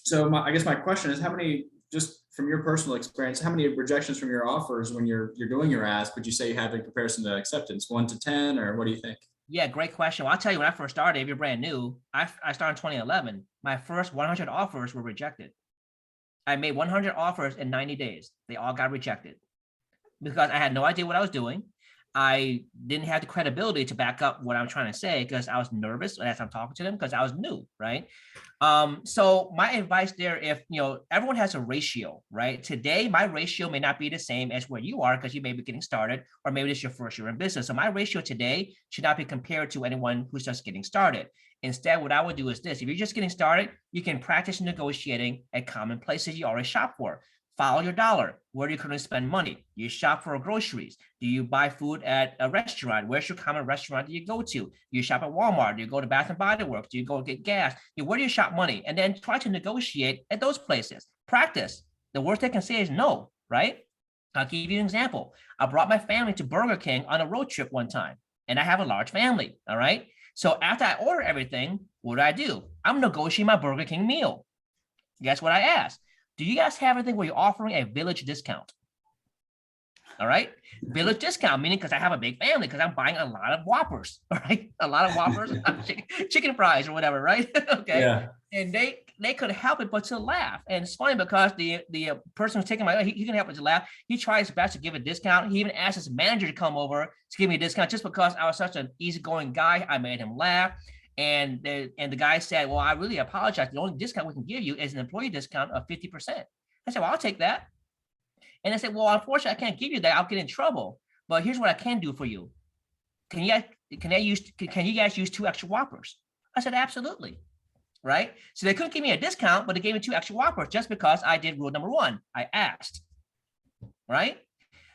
So I guess my question is, how many, just from your personal experience, how many rejections from your offers when you're doing your ask would you say you have in comparison to acceptance? 1 to 10, or what do you think? Yeah, great question. Well, I'll tell you, when I first started, if you're brand new, I started in 2011. My first 100 offers were rejected. I made 100 offers in 90 days. They all got rejected. because I had no idea what I was doing. I didn't have the credibility to back up what I'm trying to say because I was nervous as I'm talking to them because I was new, right? So my advice there, if everyone has a ratio, right? Today, my ratio may not be the same as where you are because you may be getting started, or maybe it's your first year in business. So my ratio today should not be compared to anyone who's just getting started. Instead, what I would do is this: if you're just getting started, you can practice negotiating at common places you already shop for. Follow your dollar. Where do you currently spend money? Do you shop for groceries? Do you buy food at a restaurant? Where's your common restaurant do you go to? Do you shop at Walmart? Do you go to Bath and Body Works? Do you go get gas? Where do you shop money? And then try to negotiate at those places. Practice. The worst they can say is no, right? I'll give you an example. I brought my family to Burger King on a road trip one time, and I have a large family, all right? So after I order everything, what do? I'm negotiating my Burger King meal. Guess what I asked? Do you guys have anything where you're offering a village discount? All right. Village discount, meaning because I have a big family, because I'm buying a lot of Whoppers, all right? A lot of Whoppers, chicken fries or whatever, right? Okay. Yeah. And they could help it but to laugh. And it's funny because the person who's taking my, he can help it to laugh. He tries his best to give a discount. He even asked his manager to come over to give me a discount just because I was such an easygoing guy. I made him laugh. And the guy said, well, I really apologize. The only discount we can give you is an employee discount of 50%. I said, well, I'll take that. And I said, well, unfortunately, I can't give you that. I'll get in trouble. But here's what I can do for you. Can you guys use 2 extra Whoppers? I said, absolutely. Right. So they couldn't give me a discount, but they gave me 2 extra Whoppers just because I did rule number 1. I asked. Right.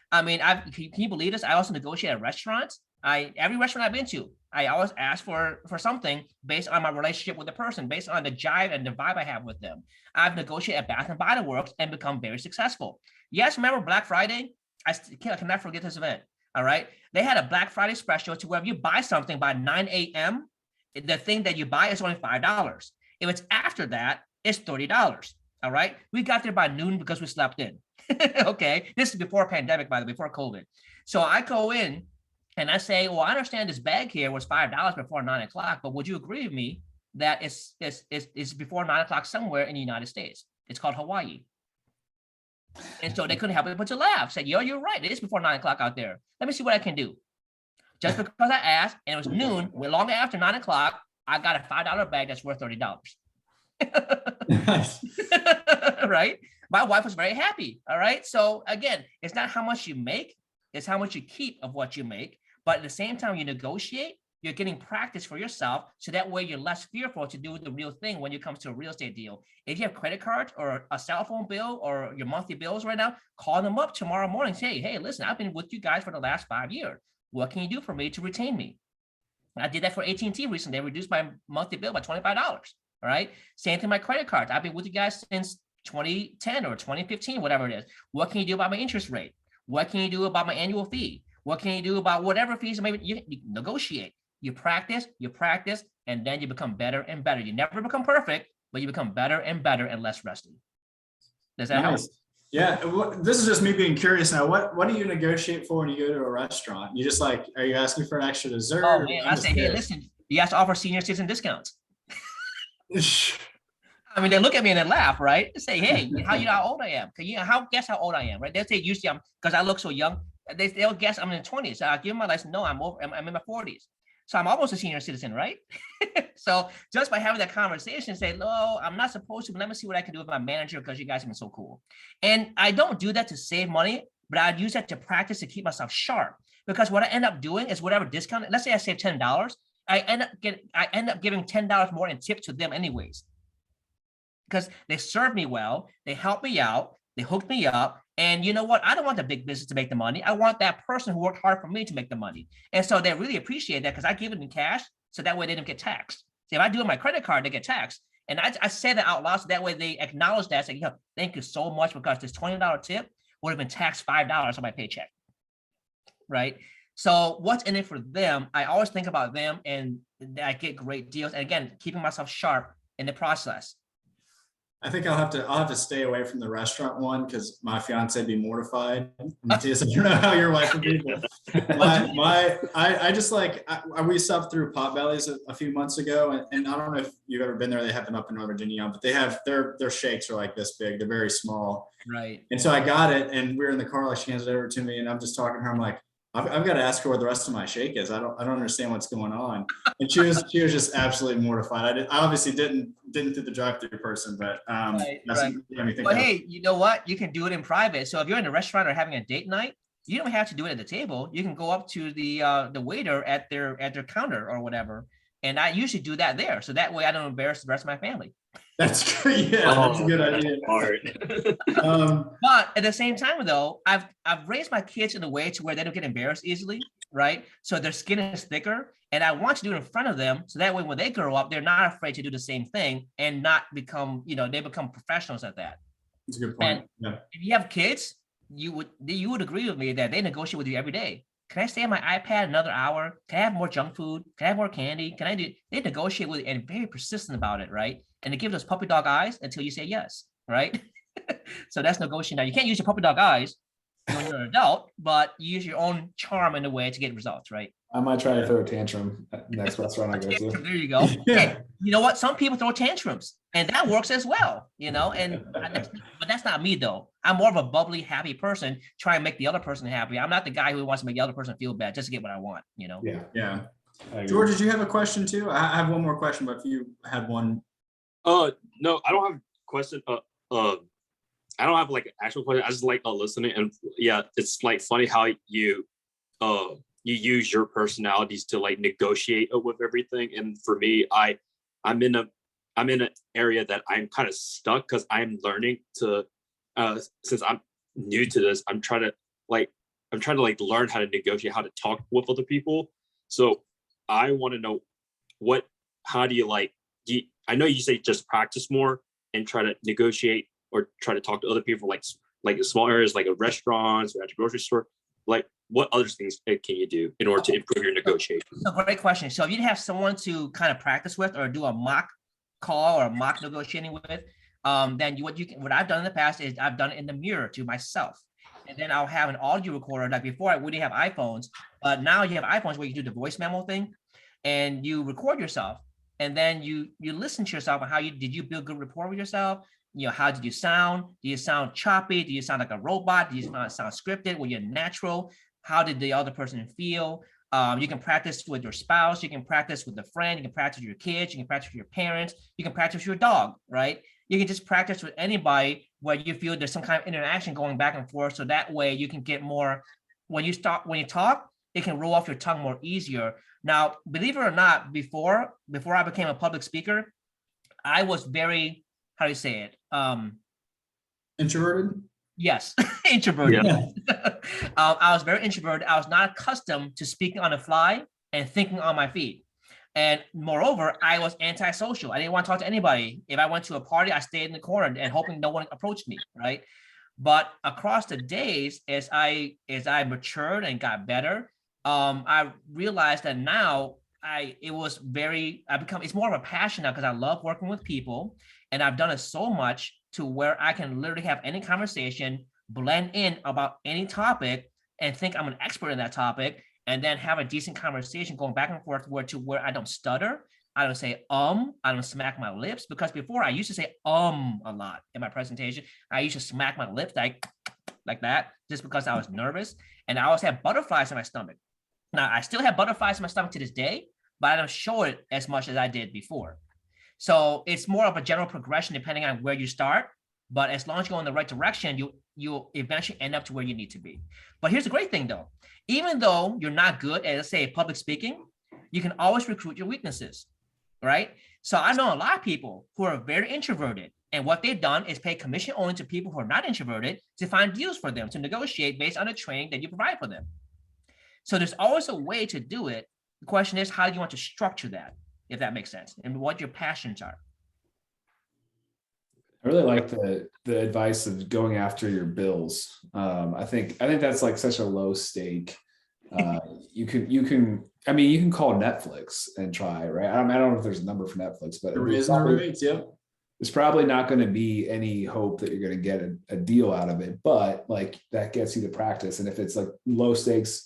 I mean, can you believe this? I also negotiate at restaurants. Every restaurant I've been to, I always ask for something based on my relationship with the person, based on the jive and the vibe I have with them. I've negotiated at Bath and Body Works and become very successful. Yes, remember Black Friday? I cannot forget this event. All right. They had a Black Friday special to where if you buy something by 9 a.m., the thing that you buy is only $5. If it's after that, it's $30. All right. We got there by noon because we slept in. Okay. This is before pandemic, by the way, before COVID. So I go in and I say, well, I understand this bag here was $5 before 9 o'clock, but would you agree with me that it's before 9 o'clock somewhere in the United States? It's called Hawaii. And so they couldn't help it but to laugh. Said, yo, you're right. It is before 9 o'clock out there. Let me see what I can do. Just because I asked, and it was noon, long after 9 o'clock, I got a $5 bag that's worth $30. Right? My wife was very happy. All right. So again, it's not how much you make, it's how much you keep of what you make. But at the same time, you negotiate, you're getting practice for yourself. So that way you're less fearful to do the real thing when it comes to a real estate deal. If you have credit cards or a cell phone bill or your monthly bills right now, call them up tomorrow morning. Say, hey, listen, I've been with you guys for the last 5 years. What can you do for me to retain me? I did that for AT&T recently. They reduced my monthly bill by $25. All right. Same thing with my credit cards. I've been with you guys since 2010 or 2015, whatever it is. What can you do about my interest rate? What can you do about my annual fee? What can you do about whatever fees? Maybe you negotiate, you practice, and then you become better and better. You never become perfect, but you become better and better and less rusty. Does that help? Yeah, this is just me being curious now. What do you negotiate for when you go to a restaurant? You just like, are you asking for an extra dessert? Oh man, I say, hey, listen, you have to offer senior citizen discounts. I mean, they look at me and they laugh, right? They say, hey, how you know how old I am? Can you guess how old I am, right? They'll say usually I'm because I look so young. They'll guess I'm in the 20s. So I'll give them my license. No, I'm in my 40s. So I'm almost a senior citizen, right? So just by having that conversation, say, no, I'm not supposed to, but let me see what I can do with my manager because you guys have been so cool. And I don't do that to save money, but I'd use that to practice to keep myself sharp. Because what I end up doing is whatever discount, let's say I save $10, I end up giving $10 more in tip to them anyways. Because they serve me well, they help me out, they hooked me up. And you know what? I don't want the big business to make the money. I want that person who worked hard for me to make the money. And so they really appreciate that because I give it in cash. So that way they don't get taxed. So if I do it on my credit card, they get taxed. And I say that out loud. So that way they acknowledge that. Say, thank you so much because this $20 tip would have been taxed $5 on my paycheck. Right. So what's in it for them? I always think about them and I get great deals. And again, keeping myself sharp in the process. I think I'll have to stay away from the restaurant one because my fiance would be mortified. Matthias, I don't know how your wife would be. I just like we stopped through Potbelly's a few months ago, and I don't know if you've ever been there. They have them up in Northern Virginia, but they have their shakes are like this big. They're very small. Right. And so I got it, and we were in the car. Like she hands it over to me, and I'm just talking to her. I'm like, I've got to ask her where the rest of my shake is. I don't understand what's going on. And she was just absolutely mortified. I obviously didn't do the drive-through person, but Right. Well, hey, you know what? You can do it in private. So if you're in a restaurant or having a date night, you don't have to do it at the table. You can go up to the waiter at their counter or whatever. And I usually do that there. So that way I don't embarrass the rest of my family. That's great. Yeah, that's a good idea. But at the same time, though, I've raised my kids in a way to where they don't get embarrassed easily, right? So their skin is thicker, and I want to do it in front of them, so that way when they grow up, they're not afraid to do the same thing and not become, they become professionals at that. That's a good point. And yeah. if you have kids, you would agree with me that they negotiate with you every day. Can I stay on my iPad another hour? Can I have more junk food? Can I have more candy? Can I do? They negotiate with you and very persistent about it, right? And they give those puppy dog eyes until you say yes, right? So that's negotiating. Now you can't use your puppy dog eyes when you're an adult, but you use your own charm in a way to get results, right? I might try to throw a tantrum at the next restaurant I go to. There you go. Hey, you know what? Some people throw tantrums, and that works as well, but that's not me though. I'm more of a bubbly, happy person, trying to make the other person happy. I'm not the guy who wants to make the other person feel bad just to get what I want, Yeah. George, did you have a question too? I have one more question, but if you had one. No, I don't have a question. I don't have like an actual question. I just like listening, and yeah, it's like funny how you use your personalities to like negotiate with everything. And for me, I'm in an area that I'm kind of stuck because I'm learning to since I'm new to this, I'm trying to learn how to negotiate, how to talk with other people. So I want to know how do you I know you say just practice more and try to negotiate or try to talk to other people like small areas like restaurants or at the grocery store. Like what other things can you do in order to improve your negotiation? Great question. So if you have someone to kind of practice with or do a mock call or mock negotiating with, then what I've done in the past is I've done it in the mirror to myself. And then I'll have an audio recorder. Like before, we didn't have iPhones, but now you have iPhones where you can do the voice memo thing and you record yourself. And then you listen to yourself and did you build good rapport with yourself? How did you sound? Do you sound choppy? Do you sound like a robot? Do you sound scripted? Were you natural? How did the other person feel? You can practice with your spouse. You can practice with a friend. You can practice with your kids. You can practice with your parents. You can practice with your dog, right? You can just practice with anybody where you feel there's some kind of interaction going back and forth. So that way you can get more, when you talk, it can roll off your tongue more easier. Now, believe it or not, before I became a public speaker, I was very, how do you say it? Introverted? Yes, introverted. Yeah. I was very introverted. I was not accustomed to speaking on the fly and thinking on my feet. And moreover, I was antisocial. I didn't want to talk to anybody. If I went to a party, I stayed in the corner and hoping no one approached me, right? But across the days, as I matured and got better, I realized that now it's more of a passion now because I love working with people, and I've done it so much to where I can literally have any conversation, blend in about any topic, and think I'm an expert in that topic, and then have a decent conversation going back and forth where I don't stutter, I don't say I don't smack my lips, because before I used to say a lot in my presentation. I used to smack my lips like that just because I was nervous, and I always had butterflies in my stomach. Now, I still have butterflies in my stomach to this day, but I don't show it as much as I did before. So it's more of a general progression depending on where you start. But as long as you go in the right direction, you'll eventually end up to where you need to be. But here's the great thing, though. Even though you're not good at, let's say, public speaking, you can always recruit your weaknesses, right? So I know a lot of people who are very introverted. And what they've done is pay commission only to people who are not introverted to find deals for them, to negotiate based on the training that you provide for them. So there's always a way to do it. The question is, how do you want to structure that, if that makes sense, and what your passions are? I really like the advice of going after your bills. I think that's like such a low stake. You can call Netflix and try, right? I don't know if there's a number for Netflix, but There is no rates, yeah. there's probably not going to be any hope that you're going to get a deal out of it, but like that gets you the practice. And if it's like low stakes,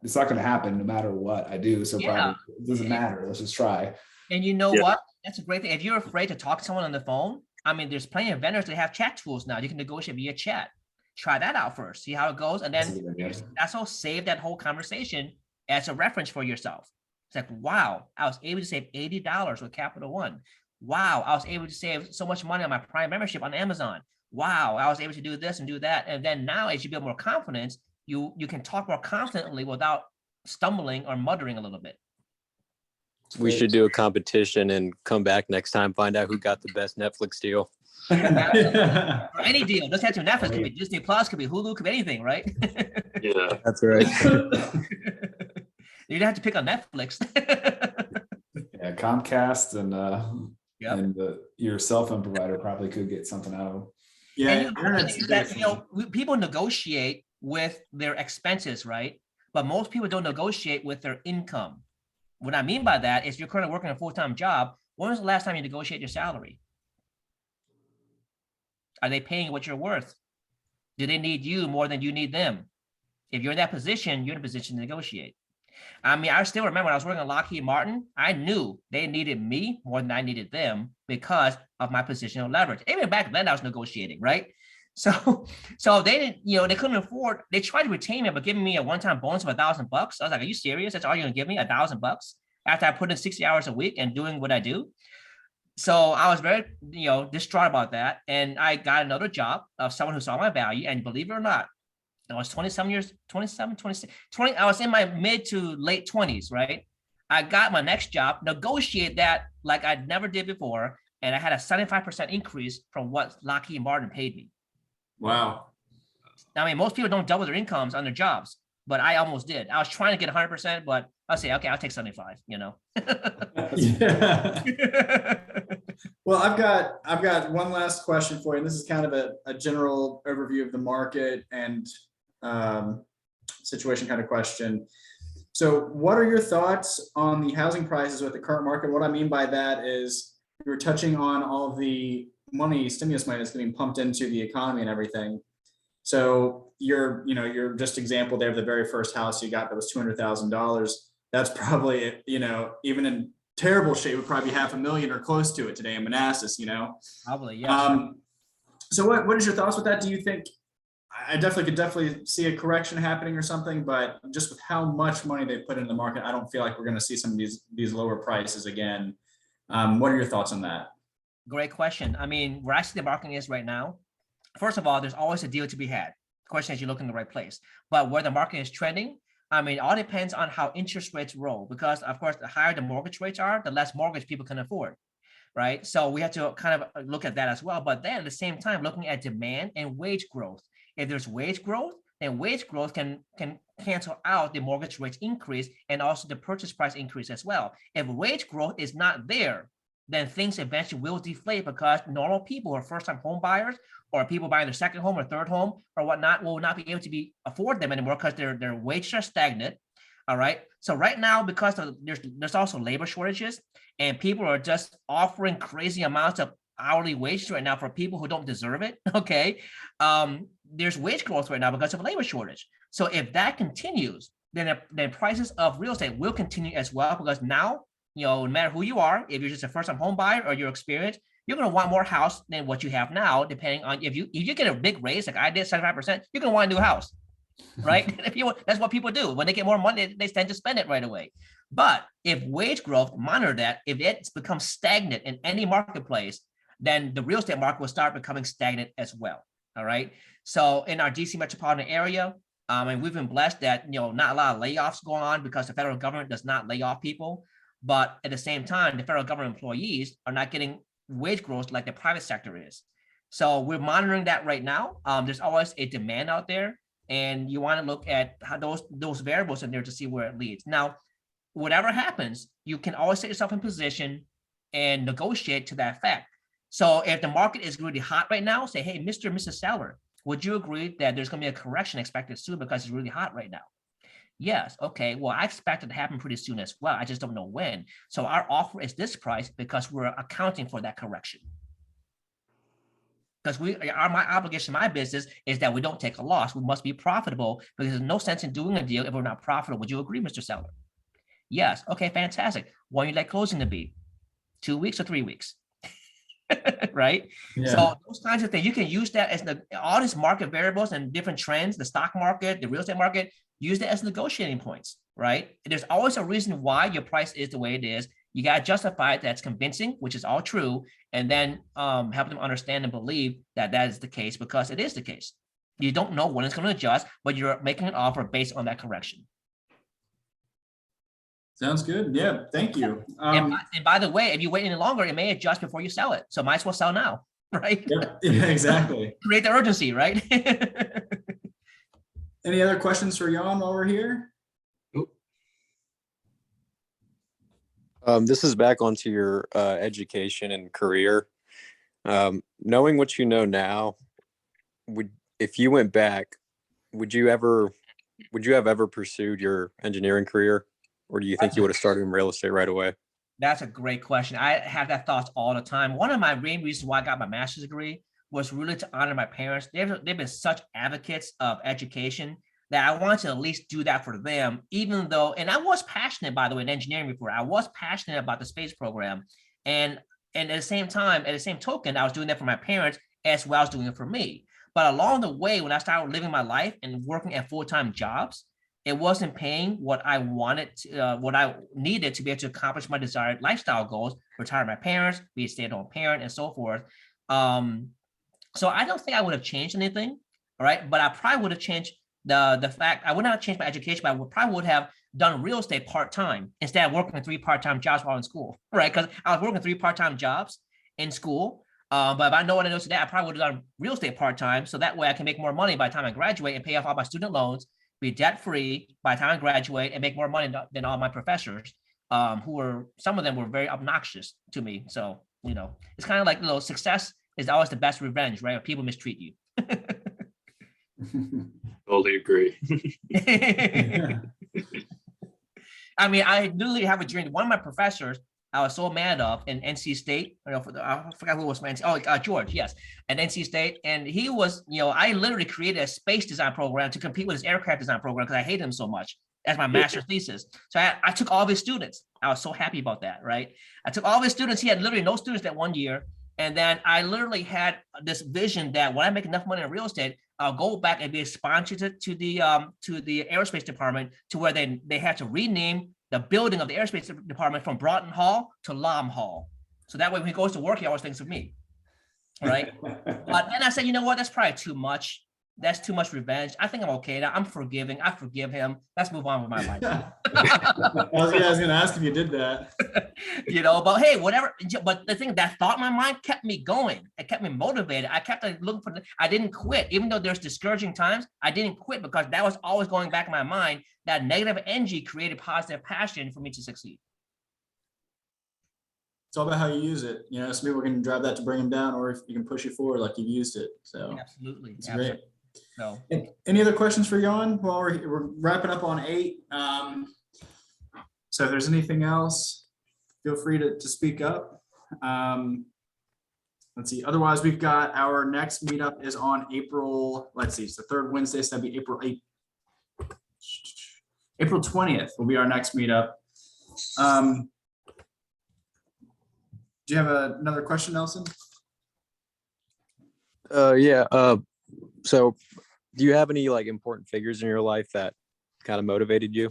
it's not going to happen no matter what I do. So Yeah. probably it doesn't matter. Let's just try. And you know Yeah. what? That's a great thing. If you're afraid to talk to someone on the phone, I mean, there's plenty of vendors that have chat tools now. You can negotiate via chat. Try that out first, see how it goes. And That's a then good idea. that's all, save that whole conversation as a reference for yourself. It's like, wow, I was able to save $80 with Capital One. Wow, I was able to save so much money on my Prime membership on Amazon. Wow, I was able to do this and do that. And then now as you build more confidence, you can talk more confidently without stumbling or muttering a little bit. We should do a competition and come back next time, find out who got the best Netflix deal. Or any deal. Doesn't have to be Netflix, could be Disney Plus, could be Hulu, could be anything, right? Yeah. That's right. You don't have to pick on Netflix. Yeah, Comcast and Yep. and your cell phone provider probably could get something out of it. Yeah, And internet's you know, that, definitely- people negotiate with their expenses, right? But most people don't negotiate with their income. What I mean by that is you're currently working a full-time job. When was the last time you negotiated your salary? Are they paying what you're worth? Do they need you more than you need them? If you're in that position, you're in a position to negotiate. I mean, I still remember when I was working at Lockheed Martin, I knew they needed me more than I needed them because of my position of leverage. Even back then I was negotiating, right? So they didn't, they couldn't afford, they tried to retain me, but giving me a one-time bonus of $1,000. I was like, are you serious? That's all you're gonna give me, $1,000 after I put in 60 hours a week and doing what I do? So I was very, distraught about that. And I got another job of someone who saw my value. And believe it or not, I was 27 years, 27, 26, 20. I was in my mid to late 20s, right? I got my next job, negotiate that like I never did before. And I had a 75% increase from what Lockheed Martin paid me. Wow. I mean, most people don't double their incomes on their jobs, but I almost did. I was trying to get 100%, but I'll say, okay, I'll take 75, Yeah. Well, I've got one last question for you. And this is kind of a general overview of the market and situation kind of question. So what are your thoughts on the housing prices with the current market? What I mean by that is we were touching on all of the stimulus money that's getting pumped into the economy and everything. So your just example there of the very first house you got that was $200,000. That's probably, even in terrible shape, would probably be $500,000 or close to it today in Manassas, Probably, yeah. So what is your thoughts with that? Do you think, I could see a correction happening or something, but just with how much money they put in the market, I don't feel like we're going to see some of these lower prices again. What are your thoughts on that? Great question. I mean, where I see the market is right now, first of all, there's always a deal to be had. The question is, you look in the right place. But where the market is trending, I mean, it all depends on how interest rates roll, because of course, the higher the mortgage rates are, the less mortgage people can afford, right? So we have to kind of look at that as well. But then at the same time, looking at demand and wage growth. If there's wage growth, then wage growth can cancel out the mortgage rates increase and also the purchase price increase as well. If wage growth is not there, then things eventually will deflate, because normal people who are first-time home buyers or people buying their second home or third home or whatnot will not be able to afford them anymore because their wages are stagnant. All right. So right now, because there's also labor shortages and people are just offering crazy amounts of hourly wages right now for people who don't deserve it. Okay. There's wage growth right now because of a labor shortage. So if that continues, then prices of real estate will continue as well, because now, no matter who you are, if you're just a first-time home buyer or you're experienced, you're going to want more house than what you have now, depending on if you get a big raise, like I did, 75%, you're going to want a new house, right? That's what people do. When they get more money, they tend to spend it right away. But if wage growth, monitor that, if it becomes stagnant in any marketplace, then the real estate market will start becoming stagnant as well. All right. So in our DC metropolitan area, and we've been blessed that, not a lot of layoffs going on because the federal government does not lay off people. But at the same time, the federal government employees are not getting wage growth like the private sector is. So we're monitoring that right now. There's always a demand out there, and you want to look at how those variables in there to see where it leads. Now, whatever happens, you can always set yourself in position and negotiate to that effect. So if the market is really hot right now, say, hey, Mr. and Mrs. Seller, would you agree that there's going to be a correction expected soon because it's really hot right now? Yes. Okay. Well, I expect it to happen pretty soon as well. I just don't know when. So our offer is this price because we're accounting for that correction. Because my obligation, my business is that we don't take a loss. We must be profitable because there's no sense in doing a deal if we're not profitable. Would you agree, Mr. Seller? Yes. Okay, fantastic. When you like closing to be? 2 weeks or 3 weeks? Right? Yeah. So those kinds of things, you can use that as all these market variables and different trends, the stock market, the real estate market, use that as negotiating points, right? There's always a reason why your price is the way it is. You got to justify it that's convincing, which is all true, and then help them understand and believe that that is the case because it is the case. You don't know when it's going to adjust, but you're making an offer based on that correction. Sounds good. Yeah, thank you. And by the way, if you wait any longer, it may adjust before you sell it. So might as well sell now, right? Yeah, exactly. Create the urgency, right? Any other questions for Jan while we're here? This is back onto your education and career. Knowing what you know now, if you went back, would you have ever pursued your engineering career, or do you think you would have started in real estate right away? That's a great question. I have that thoughts all the time. One of my main reasons why I got my master's degree was really to honor my parents. They've been such advocates of education that I wanted to at least do that for them, even though, and I was passionate, by the way, in engineering before. I was passionate about the space program. And at the same time, at the same token, I was doing that for my parents as well as doing it for me. But along the way, when I started living my life and working at full-time jobs, it wasn't paying what I wanted, what I needed to be able to accomplish my desired lifestyle goals, retire my parents, be a stay-at-home parent, and so forth. So I don't think I would have changed anything, all right? But I probably would have changed the fact, I would not have changed my education, but I probably would have done real estate part-time instead of working 3 part-time jobs while in school, right? Because I was working 3 part-time jobs in school. But if I know what I know today, I probably would have done real estate part-time. So that way I can make more money by the time I graduate and pay off all my student loans, be debt-free by the time I graduate, and make more money than all my professors, some of them were very obnoxious to me. So, it's kind of like, success is always the best revenge, right? When people mistreat you. Totally agree. I mean, I literally have a dream. One of my professors I was so mad of in NC State, I forgot who was my NC, George, yes, at NC State. And he was, I literally created a space design program to compete with his aircraft design program because I hate him so much as my master's thesis. So I took all of his students. I was so happy about that, right? I took all of his students. He had literally no students that one year. And then I literally had this vision that when I make enough money in real estate, I'll go back and be a sponsor to the aerospace department, to where they had to rename the building of the aerospace department from Broughton Hall to Lam Hall. So that way when he goes to work, he always thinks of me, right? But then I said, you know what? That's probably too much. That's too much revenge. I think I'm okay now. I'm forgiving. I forgive him. Let's move on with my life. I was going to ask if you did that. But hey, whatever. But the thing, that thought in my mind kept me going. It kept me motivated. I kept looking for, I didn't quit. Even though there's discouraging times, I didn't quit because that was always going back in my mind. That negative energy created positive passion for me to succeed. It's all about how you use it. Some people can drive that to bring them down, or if you can push it forward like you've used it. So absolutely. It's Absolutely. great. No. Any other questions for Jan while we're wrapping up on 8? So if there's anything else, feel free to speak up. Let's see. Otherwise, we've got our next meetup is on April. Let's see. It's the 3rd Wednesday. So that'd be April 8th. April 20th will be our next meetup. Do you have another question, Nelson? Yeah. So do you have any important figures in your life that kind of motivated you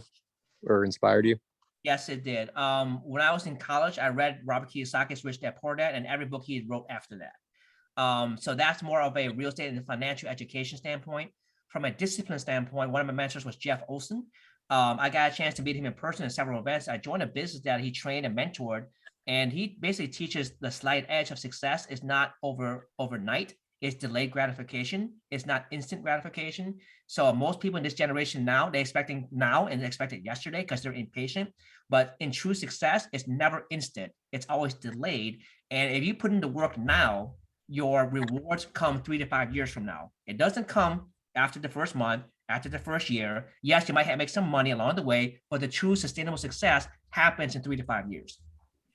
or inspired you? Yes, it did. When I was in college, I read Robert Kiyosaki's Rich Dad Poor Dad and every book he wrote after that. So that's more of a real estate and financial education standpoint. From a discipline standpoint, one of my mentors was Jeff Olson. I got a chance to meet him in person at several events. I joined a business that he trained and mentored, and he basically teaches the slight edge of success is not overnight. It's delayed gratification. It's not instant gratification. So most people in this generation now, they're expecting now and they expect it yesterday because they're impatient. But in true success, it's never instant. It's always delayed. And if you put in the work now, your rewards come 3 to 5 years from now. It doesn't come after the first month, after the first year. Yes, you might make some money along the way, but the true sustainable success happens in 3 to 5 years.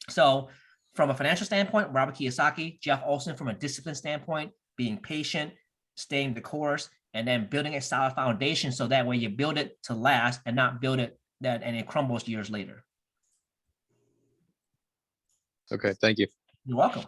So from a financial standpoint, Robert Kiyosaki, Jeff Olson from a discipline standpoint, being patient, staying the course, and then building a solid foundation so that way you build it to last and not build it that and it crumbles years later. Okay, thank you. You're welcome.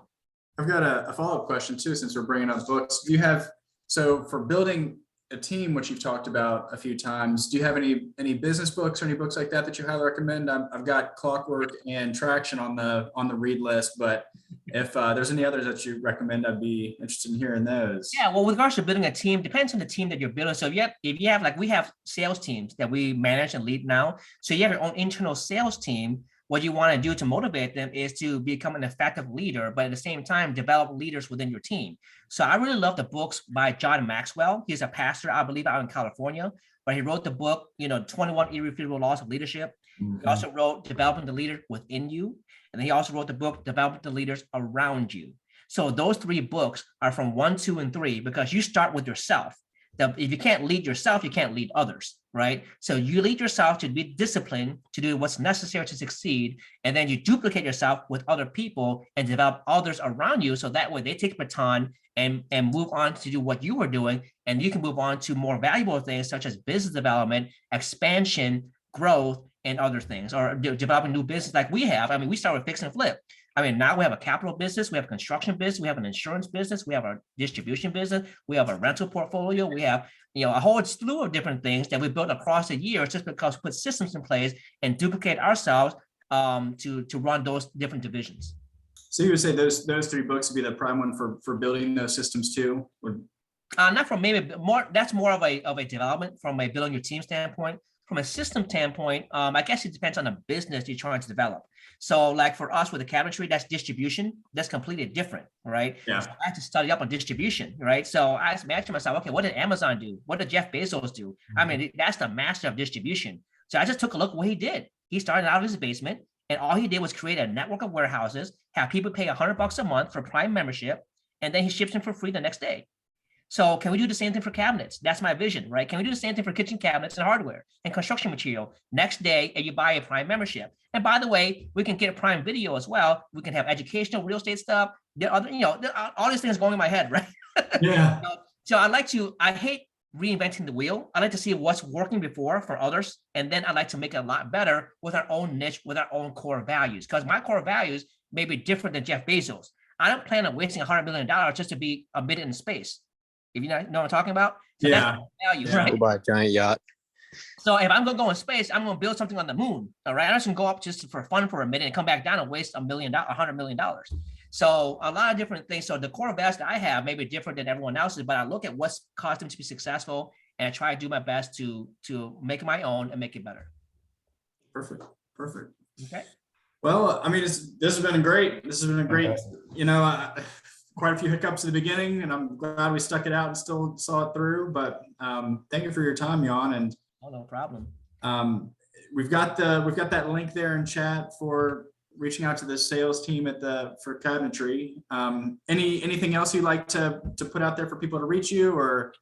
I've got a follow-up question too, since we're bringing up books. Do you have, so for building a team, which you've talked about a few times, do you have any business books or any books like that you highly recommend? I've got Clockwork and Traction on the read list, but if there's any others that you recommend, I'd be interested in hearing those. Yeah, well, with regards to building a team, depends on the team that you're building. So if you have like we have sales teams that we manage and lead now. So you have your own internal sales team. What you want to do to motivate them is to become an effective leader, but at the same time, develop leaders within your team. So I really love the books by John Maxwell. He's a pastor, I believe, out in California, but he wrote the book, 21 Irrefutable Laws of Leadership. He also wrote Developing the Leader Within You. And he also wrote the book, Developing the Leaders Around You. So those 3 books are from 1, 2, and 3, because you start with yourself. If you can't lead yourself, you can't lead others, right? So you lead yourself to be disciplined, to do what's necessary to succeed, and then you duplicate yourself with other people and develop others around you, so that way they take the baton and move on to do what you were doing, and you can move on to more valuable things such as business development, expansion, growth, and other things, or developing new business like we have. I mean, we start with fix and flip. I mean, now we have a capital business, we have a construction business, we have an insurance business, we have a distribution business, we have a rental portfolio, we have, a whole slew of different things that we built across the years just because we put systems in place and duplicate ourselves to run those different divisions. So you would say those 3 books would be the prime one for building those systems too? Not from maybe more, that's more of a development from a building your team standpoint. From a system standpoint, I guess it depends on the business you're trying to develop. So like for us with the cabinetry, that's distribution. That's completely different, right? Yeah. So I had to study up on distribution, right? So I imagine myself, okay, what did Amazon do? What did Jeff Bezos do? I mean, that's the master of distribution. So I just took a look at what he did. He started out of his basement, and all he did was create a network of warehouses, have people pay $100 a month for Prime membership, and then he ships them for free the next day. So can we do the same thing for cabinets? That's my vision, right? Can we do the same thing for kitchen cabinets and hardware and construction material? Next day, and you buy a Prime membership. And by the way, we can get a Prime video as well. We can have educational real estate stuff. There are other, all these things going in my head, right? Yeah. So I hate reinventing the wheel. I like to see what's working before for others. And then I like to make it a lot better with our own niche, with our own core values. Because my core values may be different than Jeff Bezos. I don't plan on wasting $100 million just to be a bit in space. If you know what I'm talking about, so yeah, that's value, yeah. right? Go buy a giant yacht. So if I'm gonna go in space, I'm gonna build something on the moon. All right, I'm just gonna go up just for fun for a minute and come back down and waste $100 million. So a lot of different things. So the core values that I have may be different than everyone else's, but I look at what's caused them to be successful and I try to do my best to make it my own and make it better. Perfect. Okay. Well, I mean, this has been great. This has been a great, quite a few hiccups at the beginning, and I'm glad we stuck it out and still saw it through. But thank you for your time, Nhan. And no problem. We've got that link there in chat for reaching out to the sales team for cabinetry. Anything else you'd like to put out there for people to reach you, or?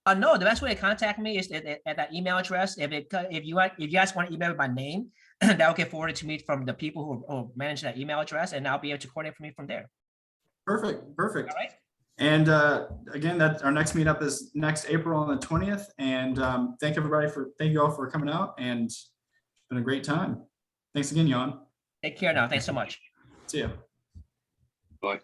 No, the best way to contact me is at that email address. If you guys want to email me by name, that will get forwarded to me from the people who manage that email address, and I'll be able to coordinate for me from there. Perfect. All right. And again, that our next meetup is next April on the 20th. And thank you all for coming out, and it's been a great time. Thanks again, Nhan. Take care now. Thanks so much. See ya. Bye.